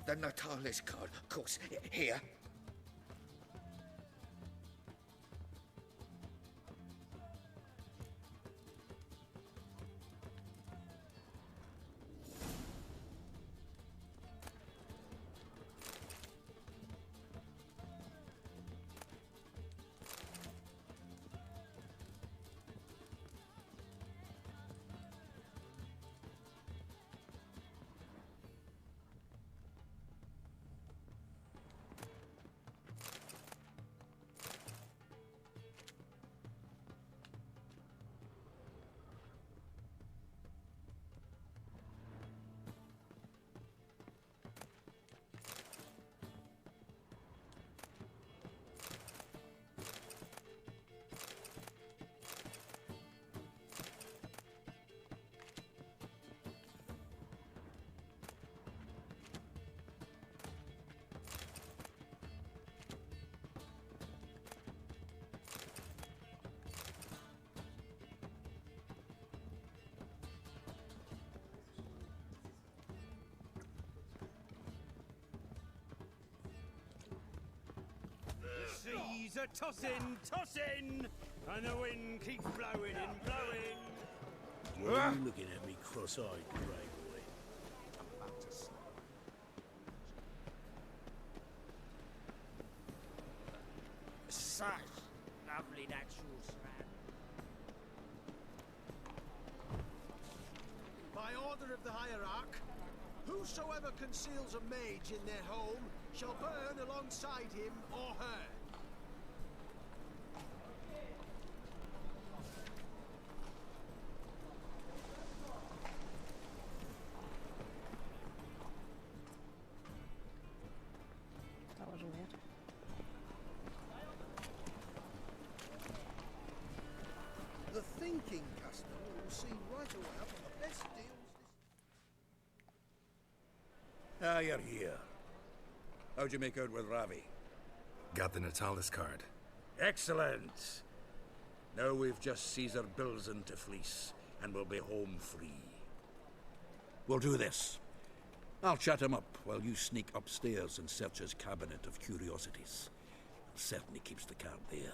[SPEAKER 17] The Natalis card, of course. Here.
[SPEAKER 5] Seas are tossing, tossing, and the wind keeps blowing and blowing.
[SPEAKER 12] What are you looking at me cross-eyed, grey boy?
[SPEAKER 5] Such lovely natural sand.
[SPEAKER 9] By order of the hierarch, whosoever conceals a mage in their home shall burn alongside him or her.
[SPEAKER 1] That was weird.
[SPEAKER 21] The thinking customer will see right away up on the best deals this...
[SPEAKER 16] Ah, you're here. How'd you make out with Ravi?
[SPEAKER 8] Got the Natalis card.
[SPEAKER 16] Excellent! Now we've just Caesar Bilzen to fleece, and we'll be home free. We'll do this. I'll chat him up while you sneak upstairs and search his cabinet of curiosities. Certainly keeps the card there.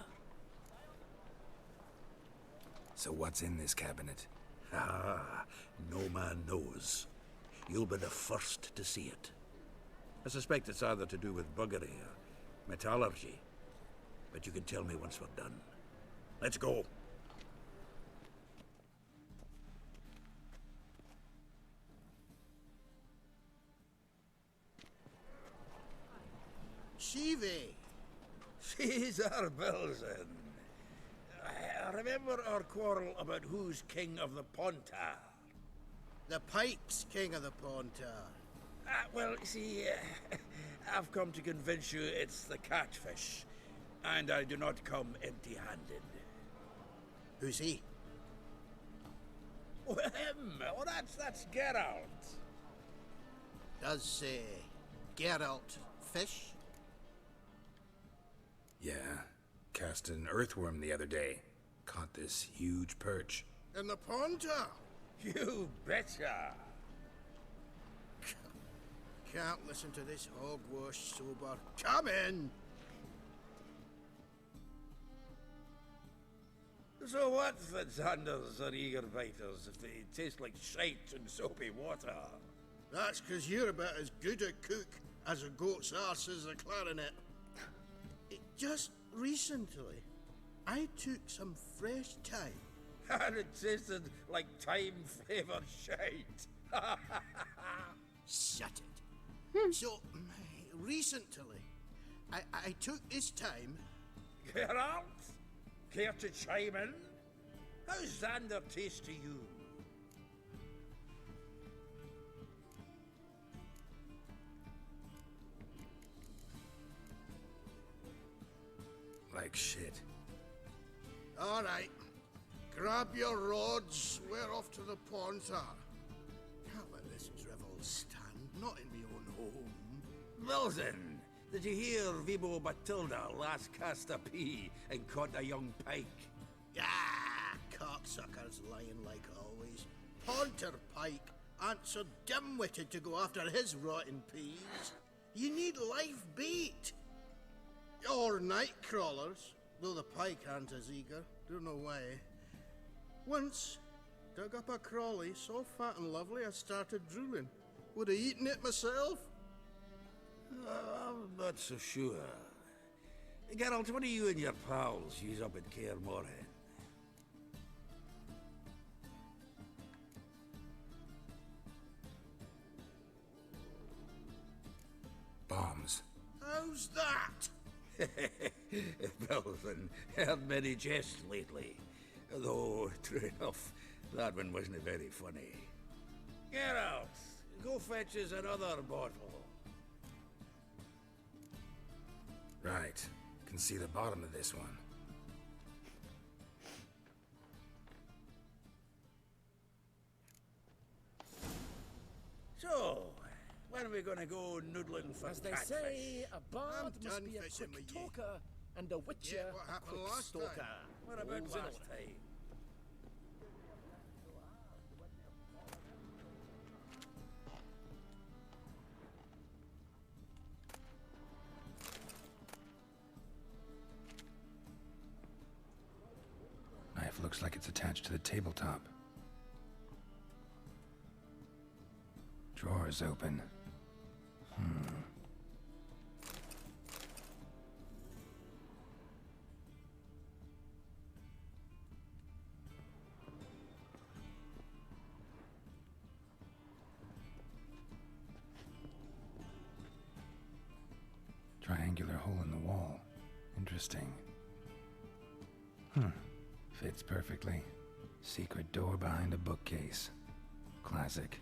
[SPEAKER 8] So what's in this cabinet?
[SPEAKER 16] Ah, no man knows. You'll be the first to see it. I suspect it's either to do with buggery or metallurgy. But you can tell me once we're done. Let's go.
[SPEAKER 14] Shivi!
[SPEAKER 16] Caesar Bilzen. I remember our quarrel about who's king of the Pontar.
[SPEAKER 14] The Pike's king of the Pontar.
[SPEAKER 16] Well, see, I've come to convince you it's the catfish, and I do not come empty-handed.
[SPEAKER 14] Who's he?
[SPEAKER 16] Oh, him! Oh, that's Geralt.
[SPEAKER 14] Does, Geralt fish?
[SPEAKER 8] Yeah. Cast an earthworm the other day. caught this huge perch.
[SPEAKER 14] In the pond,
[SPEAKER 16] You betcha!
[SPEAKER 14] Can't listen to this hogwash sober. Come in!
[SPEAKER 16] So what, Fitzhanders or eager biters, if they taste like shite and soapy water?
[SPEAKER 14] That's 'cause you're about as good a cook as a goat's arse is a clarinet. Just recently, I took some fresh thyme.
[SPEAKER 16] And it tasted like thyme-flavoured shite.
[SPEAKER 14] Shut it. So, recently, I took this thyme.
[SPEAKER 16] Geralt? Care to chime in? How's Xander taste to you?
[SPEAKER 8] Like shit.
[SPEAKER 14] All right. Grab your rods. We're off to the pond, sir. Can't let this drivel stand. Not in me own home.
[SPEAKER 16] Well then, did you hear Vibo Batilda last cast a pea and caught a young pike?
[SPEAKER 14] Ah, cocksuckers lying like always. Ponter Pike aren't so dim-witted to go after his rotten peas. You need live bait. Or night crawlers, though the pike aren't as eager. Don't know why. Once, dug up a crawly so fat and lovely I started drooling. Would have eaten it myself.
[SPEAKER 16] I'm not so sure. Geralt, what do you and your pals use up at Kaer Morhen?
[SPEAKER 8] Bombs.
[SPEAKER 14] How's that?
[SPEAKER 16] Well then, heard many jests lately. Though, true enough, that one wasn't very funny. Geralt, go fetch us another bottle.
[SPEAKER 8] Right. Can see the bottom of this one.
[SPEAKER 16] So, when are we gonna go noodling for
[SPEAKER 15] As they
[SPEAKER 16] catfish?
[SPEAKER 15] say, a bard
[SPEAKER 14] I'm
[SPEAKER 15] must
[SPEAKER 14] done
[SPEAKER 15] be a
[SPEAKER 14] fishing
[SPEAKER 15] quick
[SPEAKER 14] with you.
[SPEAKER 15] talker, and a witcher
[SPEAKER 14] Yeah, what
[SPEAKER 15] a
[SPEAKER 14] happened
[SPEAKER 15] quick
[SPEAKER 14] last time?
[SPEAKER 15] stalker.
[SPEAKER 16] What about
[SPEAKER 15] All's in
[SPEAKER 16] last
[SPEAKER 15] order.
[SPEAKER 16] time?
[SPEAKER 8] Knife looks like it's attached to the tabletop. Drawer's open. Triangular hole in the wall. Interesting. Fits perfectly. Secret door behind a bookcase. Classic.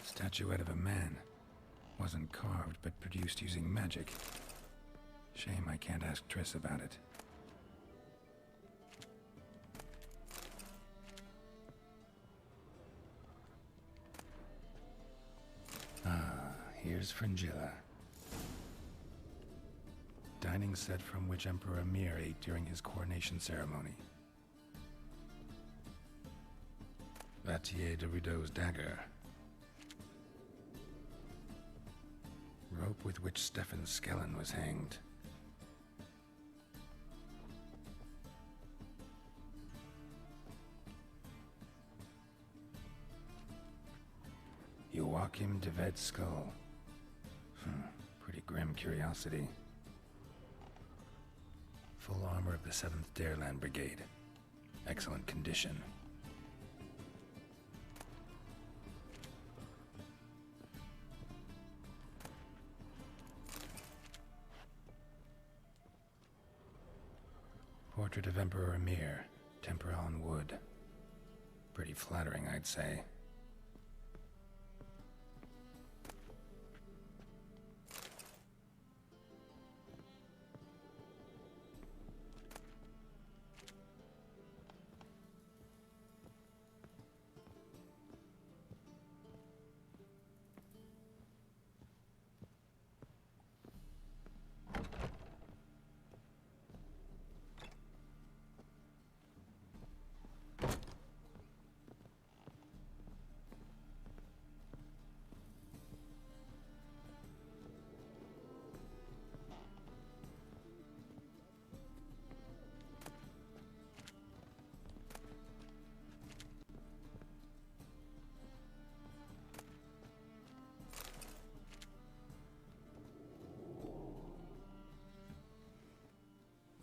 [SPEAKER 8] Statuette of a man. Wasn't carved, but produced using magic. Shame I can't ask Triss about it. Here's Fringilla. Dining set from which Emperor Mir ate during his coronation ceremony. Vatier de Rideau's dagger. Rope with which Stefan Skellen was hanged. Joachim de Ved's skull. Pretty grim curiosity. Full armor of the 7th Dareland Brigade. Excellent condition. Portrait of Emperor Emir, tempera on wood. Pretty flattering, I'd say.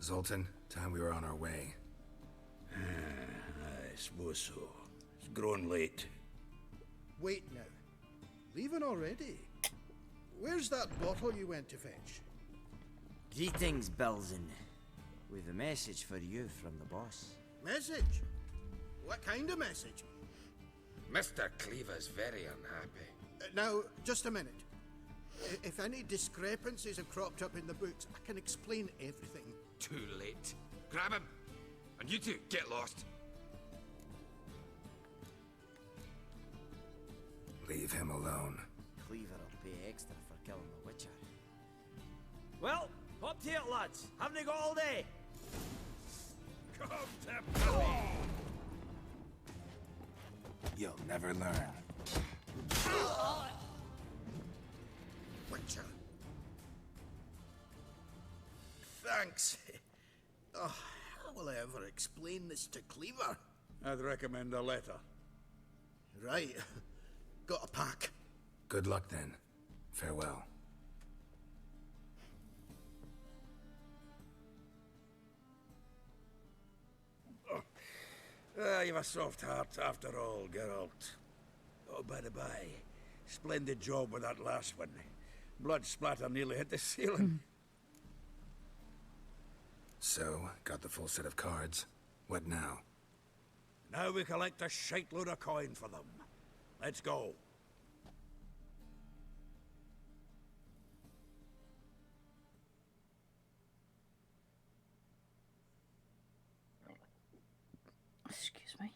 [SPEAKER 8] Zoltan, time we were on our way.
[SPEAKER 16] I suppose so. It's grown late.
[SPEAKER 9] Wait now. Leaving already? Where's that bottle you went to fetch?
[SPEAKER 7] Greetings, Belzen. We've a message for you from the boss.
[SPEAKER 9] Message? What kind of message?
[SPEAKER 17] Mr. Cleaver's very unhappy.
[SPEAKER 9] Now, just a minute. If any discrepancies have cropped up in the books, I can explain everything.
[SPEAKER 17] Too late. Grab him! And you two, get lost.
[SPEAKER 8] Leave him alone.
[SPEAKER 7] Cleaver will pay extra for killing the Witcher.
[SPEAKER 5] Well, up to it, lads. Haven't you got all day?
[SPEAKER 16] Come to puppy!
[SPEAKER 8] You'll never learn.
[SPEAKER 9] Witcher. Thanks. Oh, how will I ever explain this to Cleaver?
[SPEAKER 16] I'd recommend a letter.
[SPEAKER 9] Right. Got a pack.
[SPEAKER 8] Good luck then. Farewell.
[SPEAKER 16] You've a soft heart after all, Geralt. Oh, by the by, splendid job with that last one. Blood splatter nearly hit the ceiling.
[SPEAKER 8] So, got the full set of cards. What now?
[SPEAKER 16] Now we collect a shite-load of coin for them. Let's go.
[SPEAKER 1] Excuse me.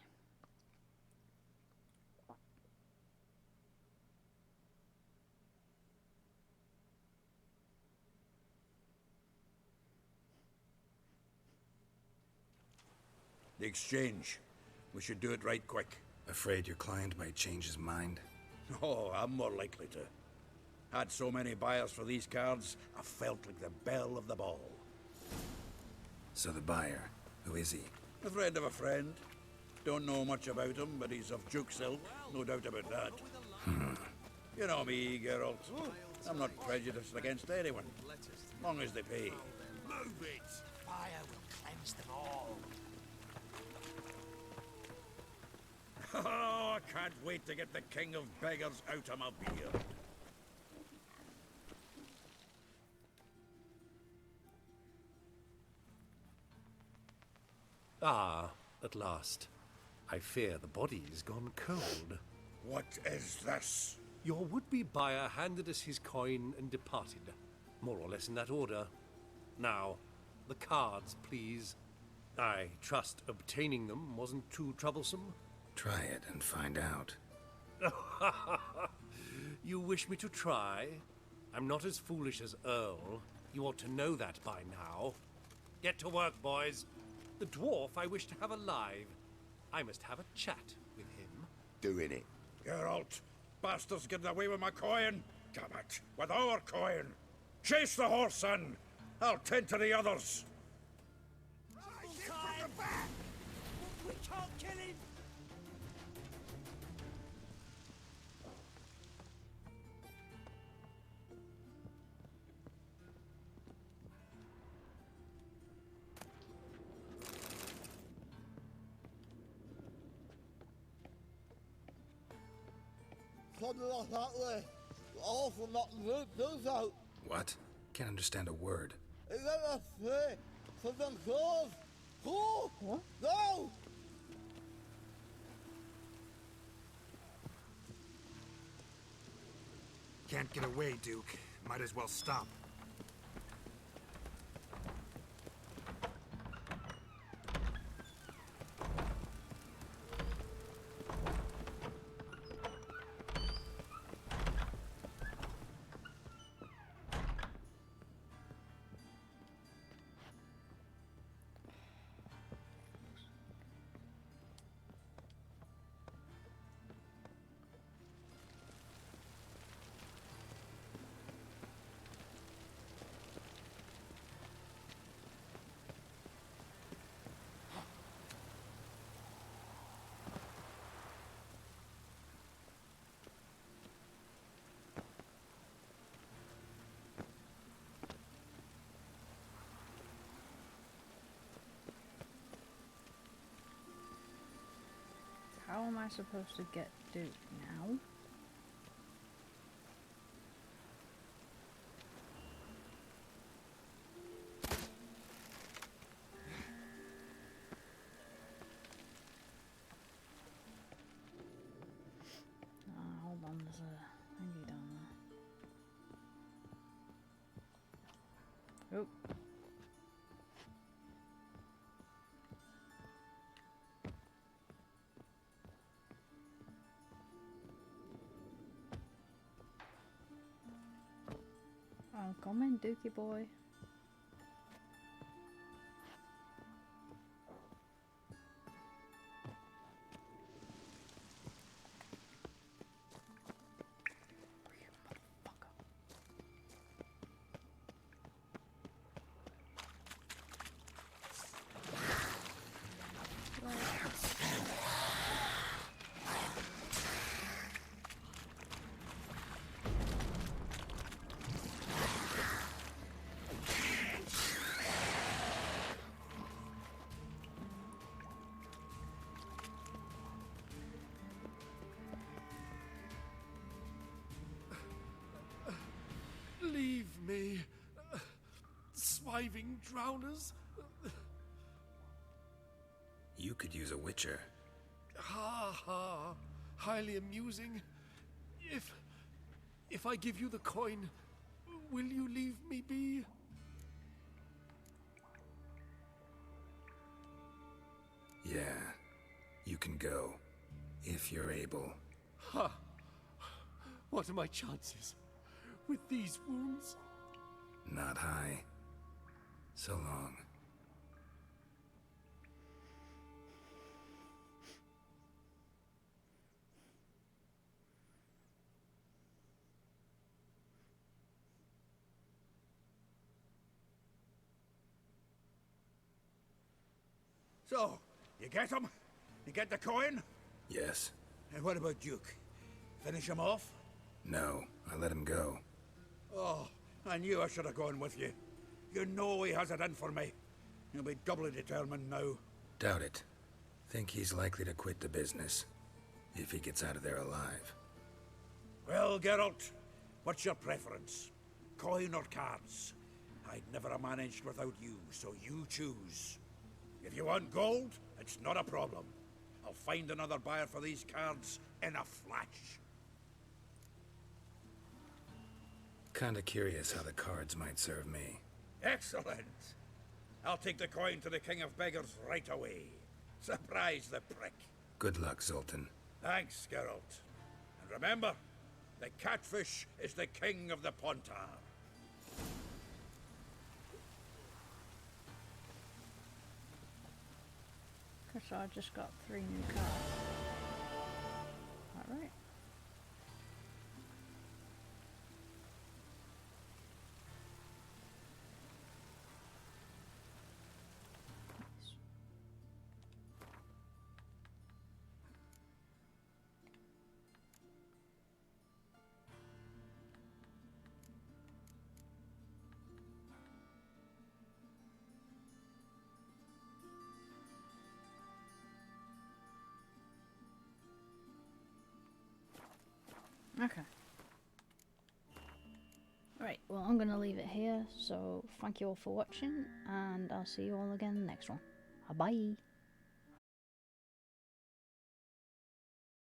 [SPEAKER 16] The exchange. We should do it right quick.
[SPEAKER 8] Afraid your client might change his mind?
[SPEAKER 16] Oh, I'm more likely to. Had so many buyers for these cards, I felt like the belle of the ball.
[SPEAKER 8] So the buyer, who is he?
[SPEAKER 16] A friend of a friend. Don't know much about him, but he's of Duke's ilk, no doubt about that. You know me, Geralt. I'm not prejudiced against anyone, as long as they pay.
[SPEAKER 14] Move it! Fire will cleanse them all.
[SPEAKER 16] Oh, I can't wait to get the king of beggars out of my beard.
[SPEAKER 18] Ah, at last. I fear the body's gone cold.
[SPEAKER 16] What is this?
[SPEAKER 18] Your would-be buyer handed us his coin and departed. More or less in that order. Now, the cards, please. I trust obtaining them wasn't too troublesome.
[SPEAKER 8] Try it and find out.
[SPEAKER 18] You wish me to try? I'm not as foolish as Earl. You ought to know that by now. Get to work, boys. The dwarf I wish to have alive. I must have a chat with him.
[SPEAKER 14] Doing it.
[SPEAKER 16] Geralt, bastards getting away with my coin. Damn it, with our coin. Chase the horse, son. I'll tend to the others.
[SPEAKER 5] We can't kill him!
[SPEAKER 21] Something like that way. All from not loot those out.
[SPEAKER 8] What? Can't understand a word.
[SPEAKER 21] Is that a thing? Something close?
[SPEAKER 20] Oh!
[SPEAKER 1] What?
[SPEAKER 20] No!
[SPEAKER 8] Can't get away, Duke. Might as well stop.
[SPEAKER 1] How am I supposed to get Duke now? Hold on, there's a thingy down there. Oh. I'm coming, Dookie boy.
[SPEAKER 18] Leave me, swiving drowners.
[SPEAKER 8] You could use a witcher.
[SPEAKER 18] Ha ha, highly amusing. If I give you the coin, will you leave me be?
[SPEAKER 8] Yeah, you can go, if you're able.
[SPEAKER 18] Ha! What are my chances with these wounds?
[SPEAKER 8] Not high. So long.
[SPEAKER 16] So, you get him? You get the coin?
[SPEAKER 8] Yes.
[SPEAKER 16] And what about Duke? Finish him off?
[SPEAKER 8] No, I let him go.
[SPEAKER 16] Oh, I knew I should have gone with you. You know he has it in for me. He'll be doubly determined now.
[SPEAKER 8] Doubt it. Think he's likely to quit the business, if he gets out of there alive.
[SPEAKER 16] Well, Geralt, what's your preference? Coin or cards? I'd never have managed without you, so you choose. If you want gold, it's not a problem. I'll find another buyer for these cards in a flash.
[SPEAKER 8] Kinda curious how the cards might serve me.
[SPEAKER 16] Excellent. I'll take the coin to the King of Beggars right away. Surprise the prick.
[SPEAKER 8] Good luck, Zoltan.
[SPEAKER 16] Thanks, Geralt. And remember, the catfish is the king of the Pontar.
[SPEAKER 1] Okay, so I just got 3 new cards. Alright. Okay. Right, well I'm going to leave it here, so thank you all for watching, and I'll see you all again in the next one. Bye.